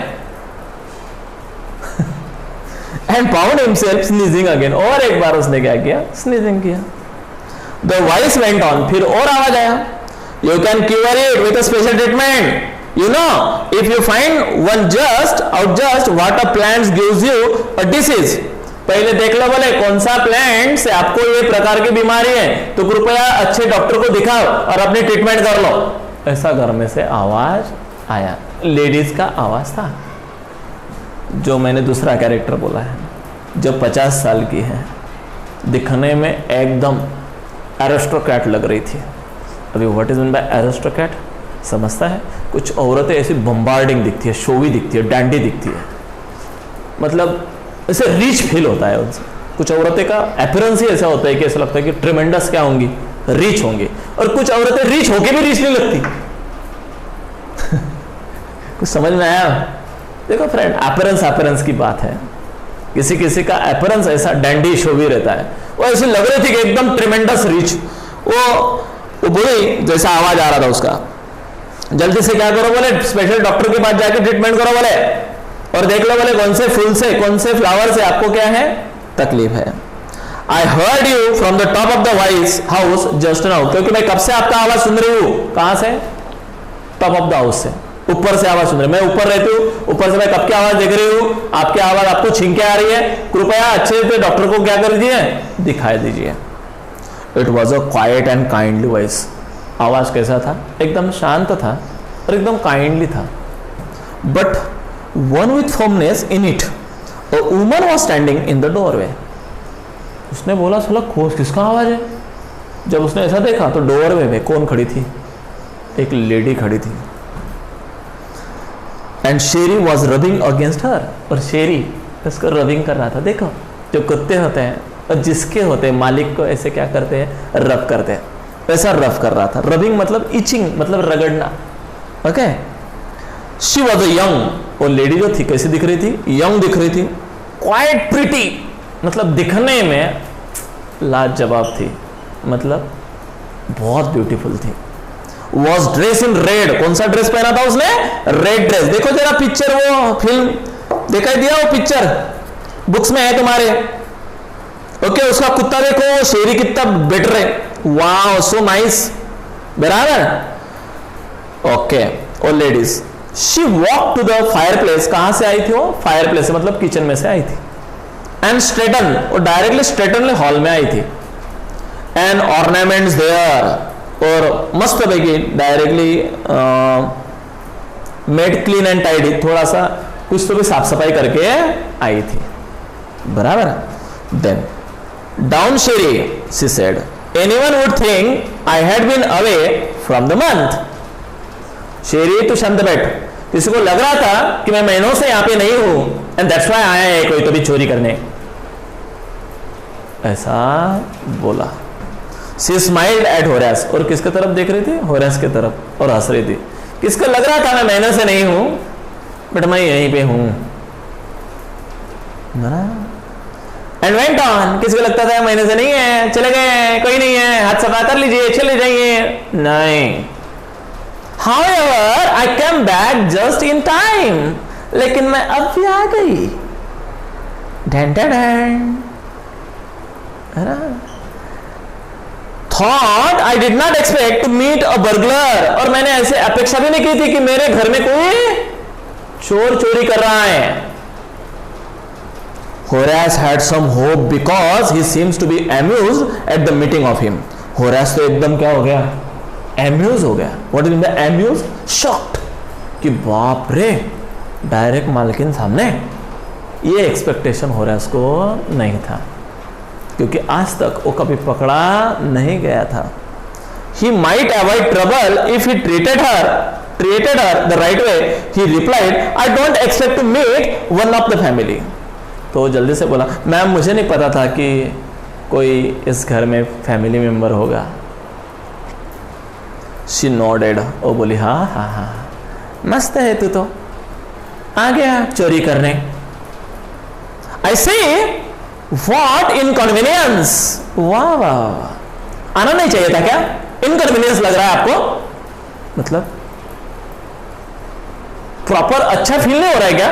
[SPEAKER 1] and found himself sneezing again, और एक बार उसने क्या किया, स्नीजिंग किया। द वॉइस वेंट ऑन, फिर और आवाज आया, you can cure it with a special treatment, you know, if you find one just what a plant gives you a disease, पहले देख लो बोले कौन सा प्लांट से आपको ये प्रकार की बीमारी है, तो कृपया अच्छे डॉक्टर को दिखाओ और अपनी ट्रीटमेंट कर लो। ऐसा घर में से आवाज आया, लेडीज का आवाज था, जो मैंने दूसरा कैरेक्टर बोला है, जो 50 साल की है, दिखने में एकदम एरिस्टोक्रेट लग रही थी। अभी what is mean bye aristocrat समझता है? कुछ औरतें ऐसी बम्बार्डिंग दिखती है, शोवी दिखती है, डैंडी दिखती है, मतलब ऐसे रिच फील होता है उनसे। कुछ औरतें का अपीयरेंस ही ऐसा होता है कि ऐसा लगता है कि ट्रिमेंडस क्या होंगी, रिच होंगी, और कुछ औरतें रिच होके भी रिच नहीं लगती कुछ समझ में आया? देखो फ्रेंड, अपीयरेंस की बात है, किसी किसी का अपीयरेंस ऐसा डैंडी शोवी रहता है, वो ऐसी लग रही थी कि एकदम ट्रिमेंडस रिच। वो वो बोली जैसा आवाज आ रहा था उसका, जल्दी से क्या करो बोले, स्पेशल डॉक्टर के पास जाके ट्रीटमेंट करो बोले, और देख लो बोले कौन से फूल से, कौन से फ्लावर से आपको क्या है, तकलीफ है। I heard you from the top of the vice house just now, क्योंकि मैं कब से आपका आवाज सुन रही हूं। कहां से? टॉप ऑफ द हाउस से, ऊपर से आवाज सुन रही, मैं ऊपर रहती हूँ, ऊपर से मैं कब की आवाज देख रही हूँ, आपकी आवाज आपको छीन के आ रही है, कृपया अच्छे से डॉक्टर को क्या कर दीजिए, दिखाई दीजिए। It was a quiet and kindly voice, आवाज कैसा था, एकदम शांत था और एकदम काइंडली था। But one with firmness in it, a woman was standing in the doorway. उसने बोला साला खोज किसका आवाज है। जब उसने ऐसा देखा तो डोरवे में कौन खड़ी थी, एक लेडी खड़ी थी। And Sheri was rubbing against her, और शेरी उसको रबिंग कर रहा था। देखो जो कुत्ते होते हैं और जिसके होते हैं मालिक को ऐसे क्या करते हैं, रब करते हैं, वैसा रब कर रहा था। रबिंग मतलब इचिंग, मतलब रगड़ना। Okay, she was a young, वो लेडी जो थी कैसी दिख रही थी, यंग दिख रही थी। क्वाइट प्रिटी, मतलब दिखने में लाजवाब थी, मतलब बहुत ब्यूटीफुल थी। वॉज ड्रेस इन रेड, कौन सा ड्रेस पहना था उसने, रेड ड्रेस। देखो जरा पिक्चर, वो फिल्म दिखाई दिया, वो पिक्चर बुक्स में है तुम्हारे। ओके, उसका कुत्ता देखो, शेरी कितना बेटर है, वाओ सो नाइस, बराबर। ओके, और ladies, she walk to the fireplace, कहां से आई थी वो, फायर प्लेस मतलब किचन में से आई थी। एंड स्ट्रेटन, और डायरेक्टली स्ट्रेटन हॉल में आई थी। एंड ऑर्नामेंट्स देयर, और मस्त पैकी directly made clean and tidy, थोड़ा सा कुछ तो भी साफ सफाई करके आई थी, बराबर। Then down Sherry, she said, anyone would think I had been away from the month. Sherry तू शांत बैठ, किसी को लग रहा था कि मैं महीनों से यहां पे नहीं हूं, एंड दैट्स व्हाई आया है कोई तो भी चोरी करने, ऐसा बोला। शी स्माइल्ड एट होरेस, और किसके तरफ देख रही थी, होरेस के तरफ, और हंस रही थी। किसको लग रहा था मैं महीनों से नहीं हूं, बट मैं यहीं पे हूं। एंड वेंट ऑन, किसको लगता था महीने से नहीं है, चले गए, कोई नहीं है, हाथ सफा कर लीजिए, चले जाइए, नहीं। However, I came back just in time, लेकिन मैं अब भी आ गई। Done done done, Thought I did not expect to meet a burglar, और मैंने ऐसे अपेक्षा भी नहीं की थी कि मेरे घर में कोई चोर चोरी कर रहा है। Horace had some hope because he seems to be amused at the meeting of him. Horace तो एकदम क्या हो गया, amused हो गया। What do you mean by amused? Shocked, कि बाप रे, डायरेक्ट मालकिन सामने। ये एक्सपेक्टेशन Horace को नहीं था, क्योंकि आज तक वो कभी पकड़ा नहीं गया था। He might avoid trouble if he treated her the right way. He replied, I don't expect to meet one of the family. तो जल्दी से बोला, मैम मुझे नहीं पता था कि कोई इस घर में फैमिली मेंबर होगा। She nodded, वो बोली हाँ हाँ हाँ, मस्त है तू तो, आ गया चोरी करने। I say, what inconvenience, वाह वाह, आना नहीं चाहिए था क्या, इनकन्वीनियंस लग रहा है आपको, मतलब प्रॉपर अच्छा फील नहीं हो रहा है क्या,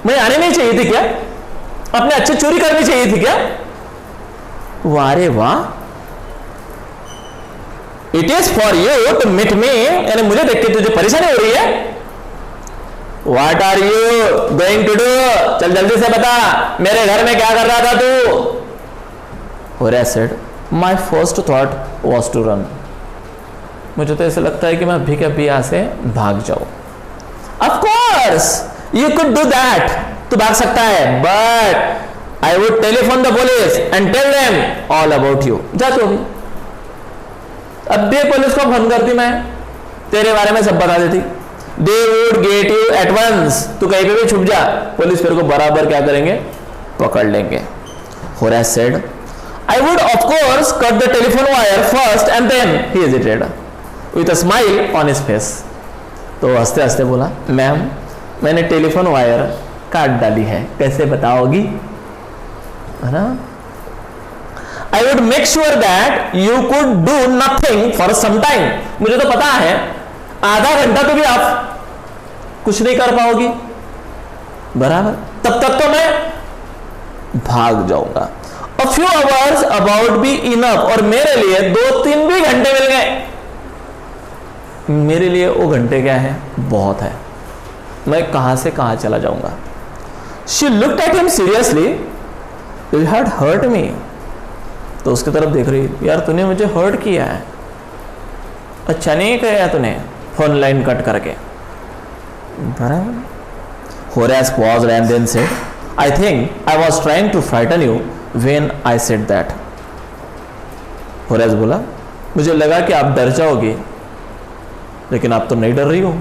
[SPEAKER 1] मैं आने नहीं चाहिए थी क्या, अपने अच्छे चोरी करनी चाहिए थी क्या, वाह रे वाह। It is for you to meet me, यानी मुझे देख के तुझे परेशानी हो रही है। What are you going to do? चल जल्दी से बता, मेरे घर में क्या कर रहा था तू? Horace said, my first thought was to run. मुझे तो ऐसा लगता है कि मैं अभी के अभी यहाँ से भाग जाऊं। Of course, you could do that. तू भाग सकता है, but I would telephone the police and tell them all about you. जा तू अभी। अब भी पुलिस को फोन करती मैं, तेरे बारे में सब बता देती। They would get you at once. तू कहीं पे भी छुप जा, पुलिस फिर को बराबर क्या करेंगे, पकड़ लेंगे। Horace said, I would of course cut the telephone wire first and then he hesitated with a smile on his face. तो हंसते हंसते बोला, मैम मैंने टेलीफोन वायर काट डाली है, कैसे बताओगी, है ना। I would make sure that you could do nothing for some time. मुझे तो पता है आधा घंटा तो भी आप कुछ नहीं कर पाओगी, बराबर, तब तक तो मैं भाग जाऊंगा। A few hours about be enough, और मेरे लिए 2-3 भी घंटे मिल गए, मेरे लिए वो घंटे क्या है, बहुत है, मैं कहां से कहां चला जाऊंगा। She looked at him seriously. You had hurt me. तो उसकी तरफ देख रही, यार तूने मुझे हर्ट किया है, अच्छा नहीं किया तूने, फोन लाइन कट करके, बराबर। Horace paused and then said, I think I was trying to frighten you when I said that. Horace बोला, मुझे लगा कि आप डर जाओगे, लेकिन आप तो नहीं डर रही हो।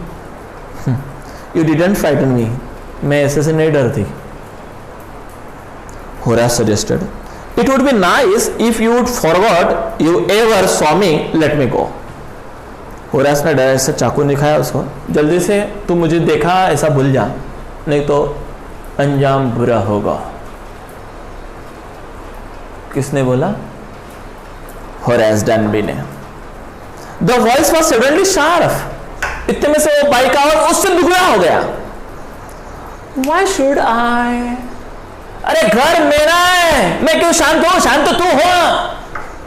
[SPEAKER 1] You didn't frighten me. मैं ऐसे से नहीं डरती। Horace suggested, it would be nice if you would forget you ever saw me. Let me go. Horace ने डर से चाकू दिखाया उसको, जल्दी से तू मुझे देखा ऐसा भूल जा, नहीं तो अंजाम बुरा होगा। किसने बोला? Horace Danby ने। The voice was suddenly sharp. इतने में से वो बाइक आवाज उससे दुगना हो गया। Why should I? अरे घर मेरा है, मैं क्यों शांत हूं? शांत तो तू हो,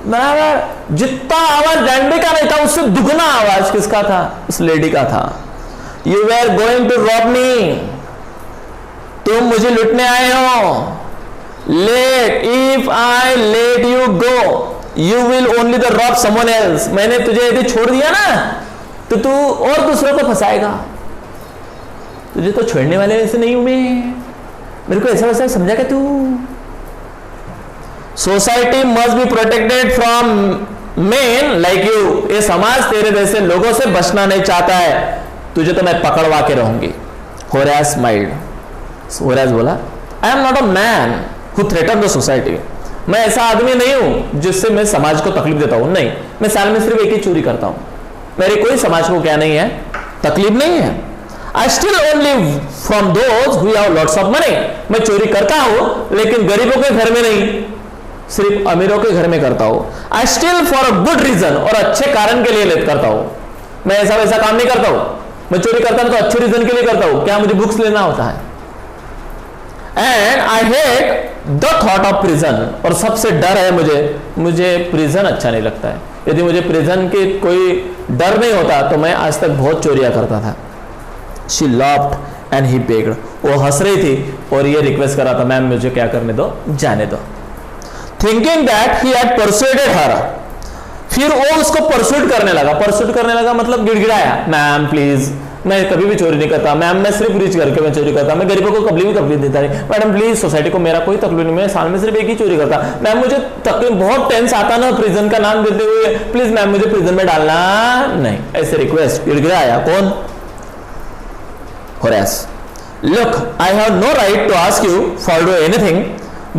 [SPEAKER 1] बराबर। जितना आवाज डैनबी का नहीं था, उससे दुगना आवाज किसका था? उस लेडी का था। You were going to rob me. तुम मुझे लुटने आए हो। Let if I let you go, you will only the rob someone else. मैंने तुझे यदि छोड़ दिया ना, तो तू और दूसरों को फंसाएगा। तुझे तो छोड़ने वाले ऐसे नहीं हूं मैं, मेरे को ऐसा वैसा समझा क्या तू? Society must be protected from main like you. ये समाज तेरे जैसे लोगों से बचना नहीं चाहता है, तुझे तो मैं पकड़वा के रहूंगी। Horace smiled. Horace बोला, I am not a man who threaten the society. मैं ऐसा आदमी नहीं हूं जिससे मैं समाज को तकलीफ देता हूं, नहीं। मैं साल में सिर्फ एक ही चोरी करता हूं, मेरी कोई समाज को क्या नहीं है, तकलीफ नहीं है। I still only from those who have lots of money. मैं चोरी करता हूं लेकिन गरीबों के घर में नहीं, सिर्फ अमीरों के घर में करता हूं। I still for a good reason, और अच्छे कारण के लिए करता हूं। मैं ऐसा वैसा काम नहीं करता हूं, मैं चोरी करता हूं तो अच्छे रीजन के लिए करता हूं, क्या मुझे बुक्स लेना होता है। And I hate the thought of prison, और सबसे डर है मुझे प्रिजन अच्छा नहीं लगता है। यदि मुझे प्रिजन के कोई डर नहीं होता तो मैं आज तक बहुत चोरियां करता था। She laughed and he begged. वो हंस रही थी और ये रिक्वेस्ट कर रहा था, मैम मुझे क्या करने दो, जाने दो। Thinking that he had persuaded her, फिर वो उसको परस्यूट करने लगा। परस्यूट करने लगा मतलब गिड़गिड़ाया, मैम प्लीज मैं कभी भी चोरी नहीं करता, मैम मैं सिर्फ रिच करके मैं चोरी करता, मैं गरीबों को कभी भी तकलीफ देता नहीं, मैडम प्लीज सोसाइटी को मेरा कोई तकलीफ नहीं, मैं साल में सिर्फ एक ही चोरी करता, मैम मुझे तकलीफ बहुत टेंस आता ना प्रिजन का नाम देते हुए, प्लीज मैम मुझे प्रिजन में डालना नहीं, ऐसे रिक्वेस्ट। गिड़गिड़ाया कौन? Horace. Look, I have no right to ask you for do anything,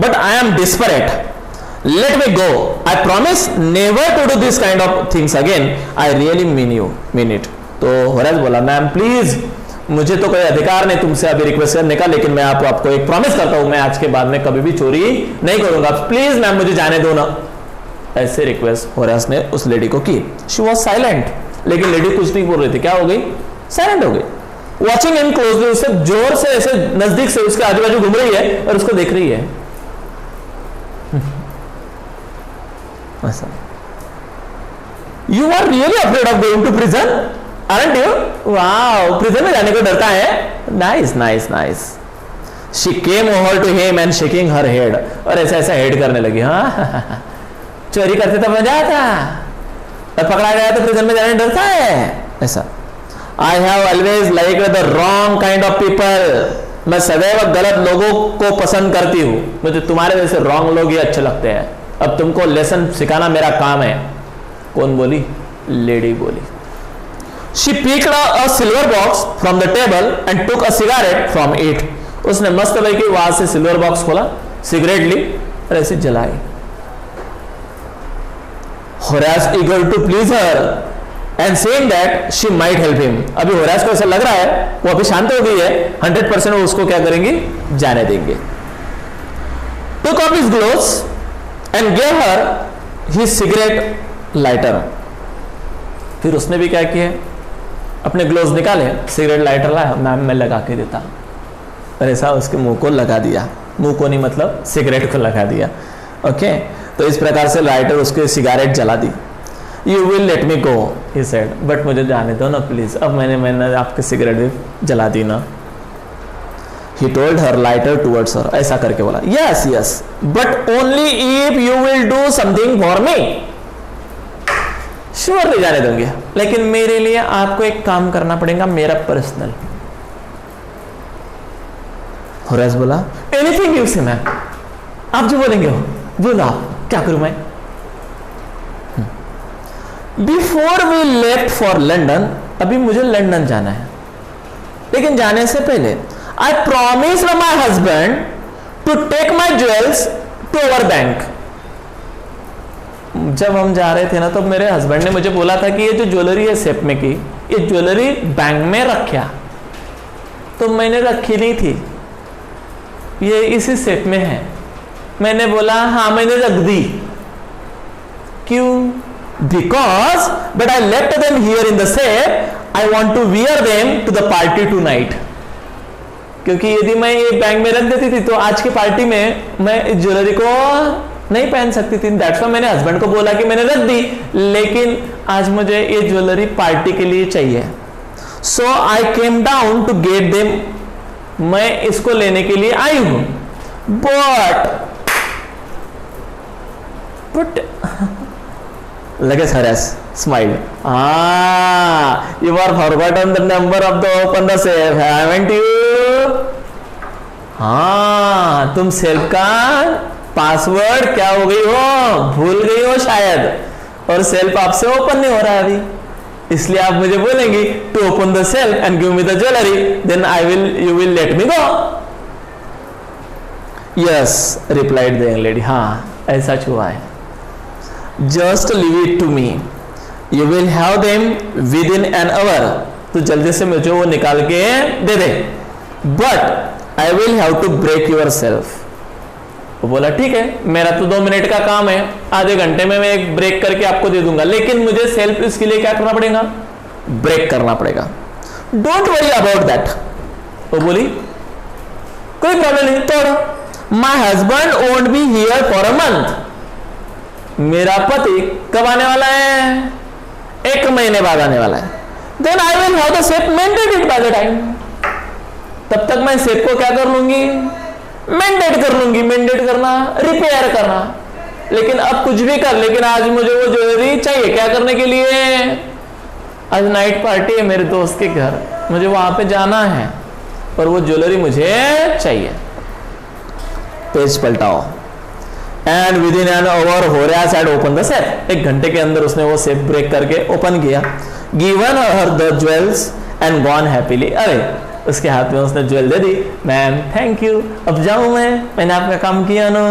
[SPEAKER 1] but I am desperate. Let me go. I promise never to do this kind of things again. I really mean it. तो Horace बोला, ma'am please मुझे तो कोई अधिकार नहीं तुमसे अभी request करने का, लेकिन मैं आपको एक प्रॉमिस करता हूं, मैं आज के बाद में कभी भी चोरी नहीं करूंगा, प्लीज मैम मुझे जाने दो ना। ऐसे रिक्वेस्ट Horace ने उस लेडी को की। She was silent. लेकिन लेडी कुछ नहीं बोल रही थी, क्या हो गई? साइलेंट हो गई। वॉचिंग इन क्लोजली, उससे जोर से ऐसे नजदीक से उसके आजू बाजू घूम रही है और उसको देख रही है। You are really afraid of going to prison, aren't you? Wow, prison में जाने को डरता है। Nice nice nice. She came over to him and shaking her head, और ऐसा ऐसा हेड करने लगी। हाँ चोरी करते तो मजा आता, और पकड़ा गया तो प्रिजन में जाने डरता है, ऐसा। I have always liked the wrong kind of people. मैं सदैव गलत लोगों को पसंद करती हूँ, मुझे तुम्हारे जैसे रॉन्ग लोग ही अच्छे लगते हैं। अब तुमको लेसन सिखाना मेरा काम है। कौन बोली? लेडी बोली। She picked a silver box from the table and took a cigarette from it. उसने मस्त भाई की वहां से सिल्वर बॉक्स खोला, सिगरेट ली और ऐसे जलाई। Horace eager to please her and saying that she might help him. अभी Horace को ऐसा लग रहा है वो अभी शांत हो गई है, 100% वो उसको क्या करेंगे? जाने देंगे। Took off his gloves and gave her he cigarette lighter. फिर उसने भी क्या किया, अपने ग्लोव्स निकाले, सिगरेट लाइटर लाया, मैम मैं लगा के देता, और ऐसा उसके मुंह को लगा दिया, मुंह को नहीं मतलब सिगरेट को लगा दिया। ओके, तो इस प्रकार से लाइटर उसके सिगरेट जला दी। You will let me go he said, but मुझे जाने दो ना प्लीज, अब मैंने आपके सिगरेट भी जला दी ना। He told her lighter towards her, ऐसा करके बोला, yes yes but only if you will do something for me, surely जाने दूंगी, लेकिन मेरे लिए आपको एक काम करना पड़ेगा, मेरा पर्सनल। होरेस बोला, एनीथिंग यू से मैम, आप जो बोलेंगे हो, बोलो आप, क्या करूं मैं। Before we left for London, अभी मुझे लंदन जाना है, लेकिन जाने से पहले I promised my husband to take my jewels to our bank. जब हम जा रहे थे ना, तो मेरे हस्बैंड ने मुझे बोला था कि ये जो ज्वेलरी है सेफ में की, ये ज्वेलरी बैंक में रखा, तो मैंने रखी नहीं थी, ये इसी सेफ में है। मैंने बोला हाँ मैंने रख दी। क्यों? Because but I left them here in the safe, I want to wear them to the party tonight. क्योंकि यदि मैं ये बैंक में रख देती थी तो आज की पार्टी में मैं ज्वेलरी को नहीं पहन सकती थी। दैट्स व्हाई मैंने हस्बैंड को बोला कि मैंने रख दी, लेकिन आज मुझे ये ज्वेलरी पार्टी के लिए चाहिए। So I came down to get them, मैं इसको लेने के लिए आई हूं। बट लगे हरेस smile, you are forgotten the number of the open the safe, haven't you? हाँ, तुम सेफ का पासवर्ड क्या हो गई हो, भूल गई हो शायद, और सेल्फ आपसे ओपन नहीं हो रहा है अभी, इसलिए आप मुझे बोलेंगे to open the self and give me the jewellery, then you will let me go. Yes replied the young lady, हाँ ऐसा हुआ है। Just leave it to me, you will have them within an hour, तो जल्दी से मुझे वो निकाल के दे दे, but I will have to break your self. वो बोला ठीक है, मेरा तो 2 मिनट का काम है, आधे घंटे में मैं एक ब्रेक करके आपको दे दूंगा, लेकिन मुझे सेल्फ इसके लिए क्या करना पड़ेगा, ब्रेक करना पड़ेगा। Don't worry about that. वो बोली कोई प्रॉब्लम नहीं, तोड़, my husband won't be here for a month, मेरा पति कब आने वाला है, 1 महीने बाद आने वाला है। Then I will have the safe maintain by the time, तब तक मैं सेफ को क्या कर लूंगी, मेंटेन कर लूंगी। मेंटेन करना, रिपेयर करना, लेकिन अब कुछ भी कर, लेकिन आज मुझे वो ज्वेलरी चाहिए। क्या करने के लिए? आज नाइट पार्टी है मेरे दोस्त के घर, मुझे वहां पे जाना है, और वो ज्वेलरी मुझे चाहिए। पेज पलटाओ। And within an hour Horace had open the safe, 1 घंटे के अंदर उसने वो सेफ ब्रेक करके ओपन किया। Given her the jewels and gone happily, अरे उसके हाथ में उसने ज्वेल दे दी। मैम थैंक यू, अब जाऊं मैंने आपका काम किया ना।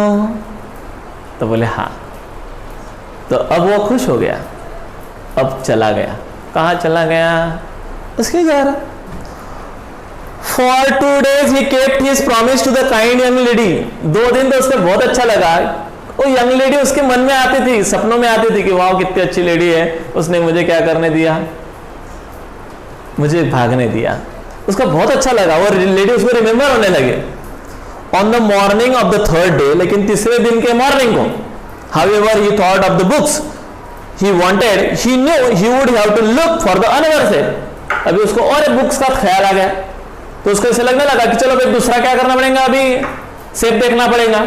[SPEAKER 1] तो बोले हाँ। तो अब वो खुश हो गया, अब चला गया। कहाँ चला गया? उसके घर। For 2 days he kept his promise to the kind young lady. 2 दिन तो उसको बहुत अच्छा लगा। वो यंग लेडी उसके मन में आती थी, सपनों में आती थी कि वाह कितनी अच्छी लेडी है, उसने मुझे क्या करने दिया, मुझे भागने दिया। उसको बहुत अच्छा लगा, वो लेडी उसको रिमेंबर होने लगे। On the morning of the 3rd day, लेकिन तीसरे दिन के मॉर्निंग को, however he thought of the books he wanted, he knew he would have to look for the another set. अभी उसको और बुक्स का ख्याल आ गया, तो उसको ऐसे लगने लगा कि चलो भाई दूसरा क्या करना पड़ेगा, अभी सेफ देखना पड़ेगा।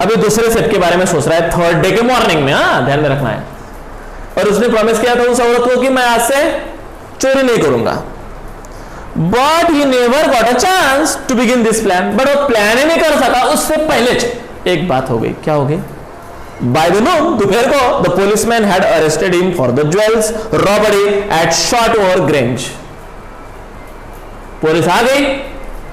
[SPEAKER 1] अभी दूसरे सेफ के बारे में सोच रहा है 3rd डे के मॉर्निंग में, हाँ ध्यान में रखना है। और उसने प्रॉमिस किया था उस औरत को कि मैं आज से चोरी नहीं करूंगा। But he never got a chance to begin this plan, but वो प्लान ही नहीं कर सका। उससे पहले एक बात हो गई। क्या हो गई? बाय द नून, दोपहर को, the policeman had arrested him for the jewels robbery at short over Grange. Police आ गई,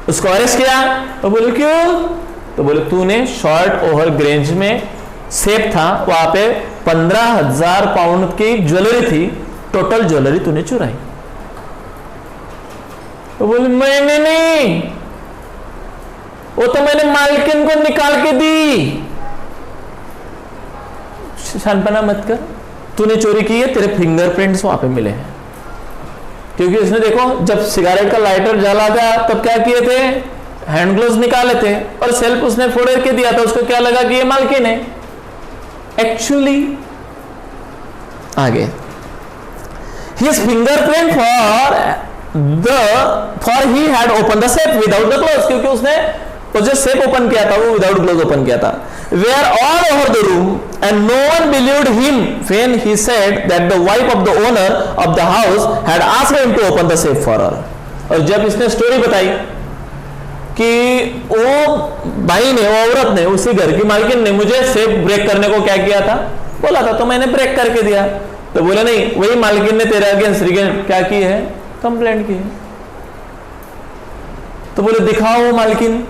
[SPEAKER 1] उसको अरेस्ट किया। तो बोले क्यों? तो बोले तूने शॉर्ट ओवर ग्रेंज में सेफ था, वहां पे 15,000 पाउंड की ज्वेलरी थी, टोटल ज्वेलरी तूने चुराई। तो बोले मैंने नहीं, वो तो मैंने मालकिन को निकाल के दी। छानपना मत कर, तूने चोरी की है, तेरे फिंगरप्रिंट्स वहां पे मिले हैं। क्योंकि उसने देखो जब सिगारेट का लाइटर जला था तब क्या किए थे, हैंड ग्लोव्स निकाले थे और सेल्फ उसने फोड़ के दिया था, उसको क्या लगा कि ये मालकिन है। एक्चुअली आगे his fingerprint for he had opened the safe without the clothes, क्योंकि उसने वो जो सेफ ओपन किया था वो विदाउट ग्लोव्स ओपन किया था। Were all over the room and no one believed him when he said that the wife of the owner of the house had asked him to open the safe for her। और जब इसने story बताई कि वो भाई ने, वो औरत ने, उसी घर की मालकिन ने मुझे सेफ ब्रेक करने को क्या किया था, बोला था, तो मैंने ब्रेक करके दिया। तो बोले नहीं, वही मालकिन ने तेरे अगेंस्ट क्या की है, कंप्लेंट की है। तो बोले दिखाओ वो मालकिन।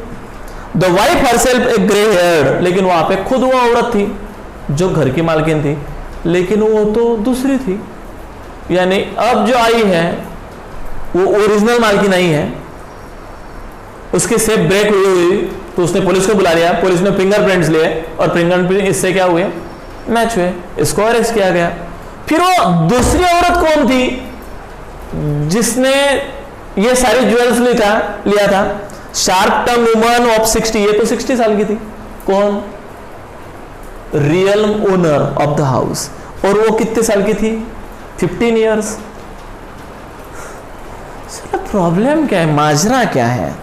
[SPEAKER 1] The wife herself A grey heard, लेकिन वहां पे खुद वो औरत थी जो घर की मालकिन थी, लेकिन वो तो दूसरी थी, यानी अब जो आई है वो ओरिजिनल मालकिन आई है। उसकी सेफ ब्रेक हुई तो उसने पुलिस को बुला लिया, पुलिस ने फिंगरप्रिंट्स लिए और फिंगरप्रिंट इससे क्या हुए, मैच हुए, इसको अरेस्ट किया गया। फिर वो दूसरी औरत कौन थी जिसने ये सारी ज्वेल्स लिया था, शार्प टंग वुमन ऑफ 60, ये तो 60 साल की थी। कौन, real owner of the house, और वो कितने साल की थी, 15 ईयर्स। प्रॉब्लम क्या है, माजरा क्या है।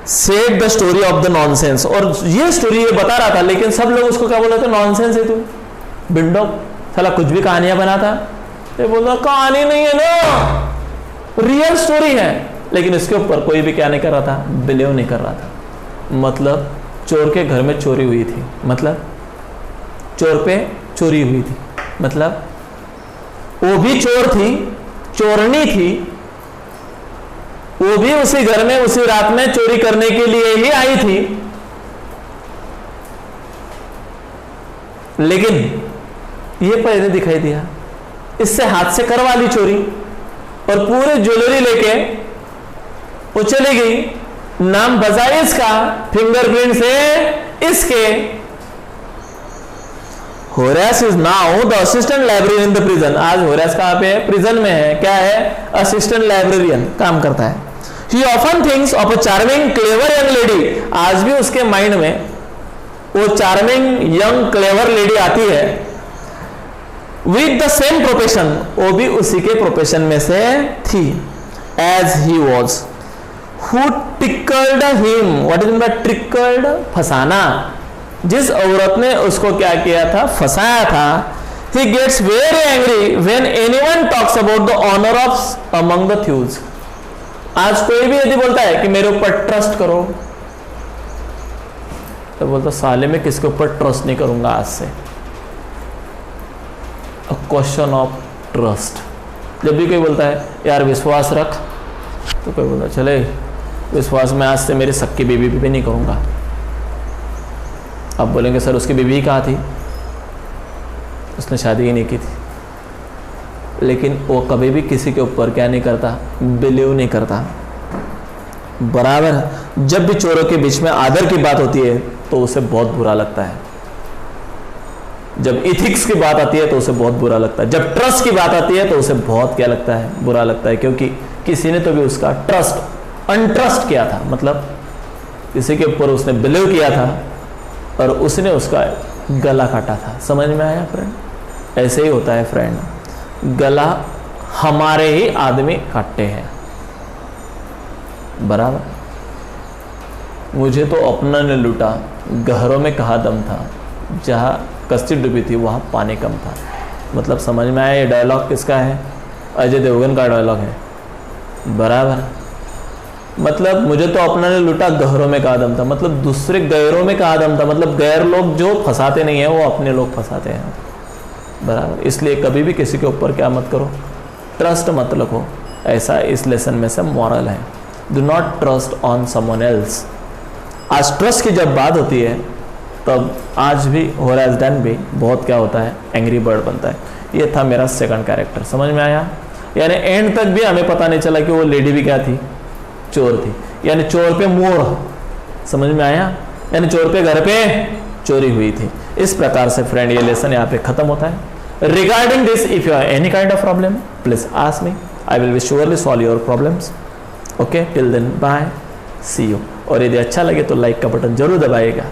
[SPEAKER 1] Said the story of the nonsense, और ये स्टोरी ये बता रहा था, लेकिन सब लोग उसको क्या बोल रहे थे, नॉनसेंस है तू, बिल्डो, साला कुछ भी कहानियां बनाता। ये बोल रहा कहानी नहीं है ना, रियल स्टोरी है, लेकिन इसके ऊपर कोई भी क्या नहीं कर रहा था, बिलीव नहीं कर रहा था। मतलब चोर के घर में चोरी हुई थी, मतलब चोर पे चोरी हुई थी, मतलब वो भी चोर थी, चोरनी थी, वो भी उसी घर में उसी रात में चोरी करने के लिए ही आई थी, लेकिन ये पहले दिखाई दिया, इससे हाथ से करवा ली चोरी और पूरे ज्वेलरी लेके वो चली गई। नाम बजाय इसका, फिंगरप्रिंट से इसके। Horace is now the assistant librarian in the prison. आज होरेस कहां पे है, प्रिजन में है। क्या है, असिस्टेंट लाइब्रेरियन काम करता है। He often thinks of a charming, clever young lady। आज भी उसके माइंड में वो चार्मिंग यंग क्लेवर लेडी आती है, विद द सेम प्रोफेशन, वो भी उसी के प्रोफेशन में से थी, as he was, who tickled him. What is mean trickled, फंसाना, जिस औरत ने उसको क्या किया था, फंसाया था। He gets very angry when anyone talks about the honor of among the thieves। आज कोई भी यदि बोलता है कि मेरे ऊपर ट्रस्ट करो, तो बोलता साले में किसके ऊपर ट्रस्ट नहीं करूंगा आज से। A question of trust. जब भी कोई बोलता है यार विश्वास रख, तो कोई बोलता चले विश्वास में आज से मेरी सक्की बीवी भी नहीं करूंगा। अब बोलेंगे सर उसकी बीवी कहाँ थी, उसने शादी ही नहीं की थी, लेकिन वो कभी भी किसी के ऊपर क्या नहीं करता, बिलीव नहीं करता। बराबर जब भी चोरों के बीच में आदर की बात होती है तो उसे बहुत बुरा लगता है, जब इथिक्स की बात आती है तो उसे बहुत बुरा लगता है, जब ट्रस्ट की बात आती है तो उसे बहुत क्या लगता है, बुरा लगता है, क्योंकि किसी ने तो भी उसका ट्रस्ट अनट्रस्ट किया था, मतलब किसी के ऊपर उसने बिलीव किया था और उसने उसका गला काटा था। समझ में आया फ्रेंड? ऐसे ही होता है फ्रेंड, गला हमारे ही आदमी काटते हैं। बराबर, मुझे तो अपना ने लूटा, गहरों में कहा दम था, जहां कश्ती डूबी थी वहां पानी कम था। मतलब समझ में आया ये डायलॉग किसका है? अजय देवगन का डायलॉग है। बराबर, मतलब मुझे तो अपना ने लूटा, गहरों में कहा दम था, मतलब दूसरे गैरों में कहा दम था, मतलब गैर लोग जो फंसाते नहीं है वो अपने लोग फंसाते हैं। बराबर, इसलिए कभी भी किसी के ऊपर क्या मत करो, ट्रस्ट मत रखो। ऐसा इस लेसन में से मॉरल है, do not trust on someone else. आज ट्रस्ट की जब बात होती है तब आज भी होराइजन भी बहुत क्या होता है, एंग्री बर्ड बनता है। ये था मेरा सेकंड कैरेक्टर। समझ में आया? यानी एंड तक भी हमें पता नहीं चला कि वो लेडी भी क्या थी, चोर थी, यानी चोर पे मोर। समझ में आया? यानी चोर पे घर पे चोरी हुई थी। इस प्रकार से फ्रेंड ये लेसन यहाँ पे खत्म होता है। Regarding this if you have any kind of problem please ask me, I will be surely solve your problems. Okay, till then bye, see you. और यदि अच्छा लगे तो लाइक का बटन जरूर दबाइएगा।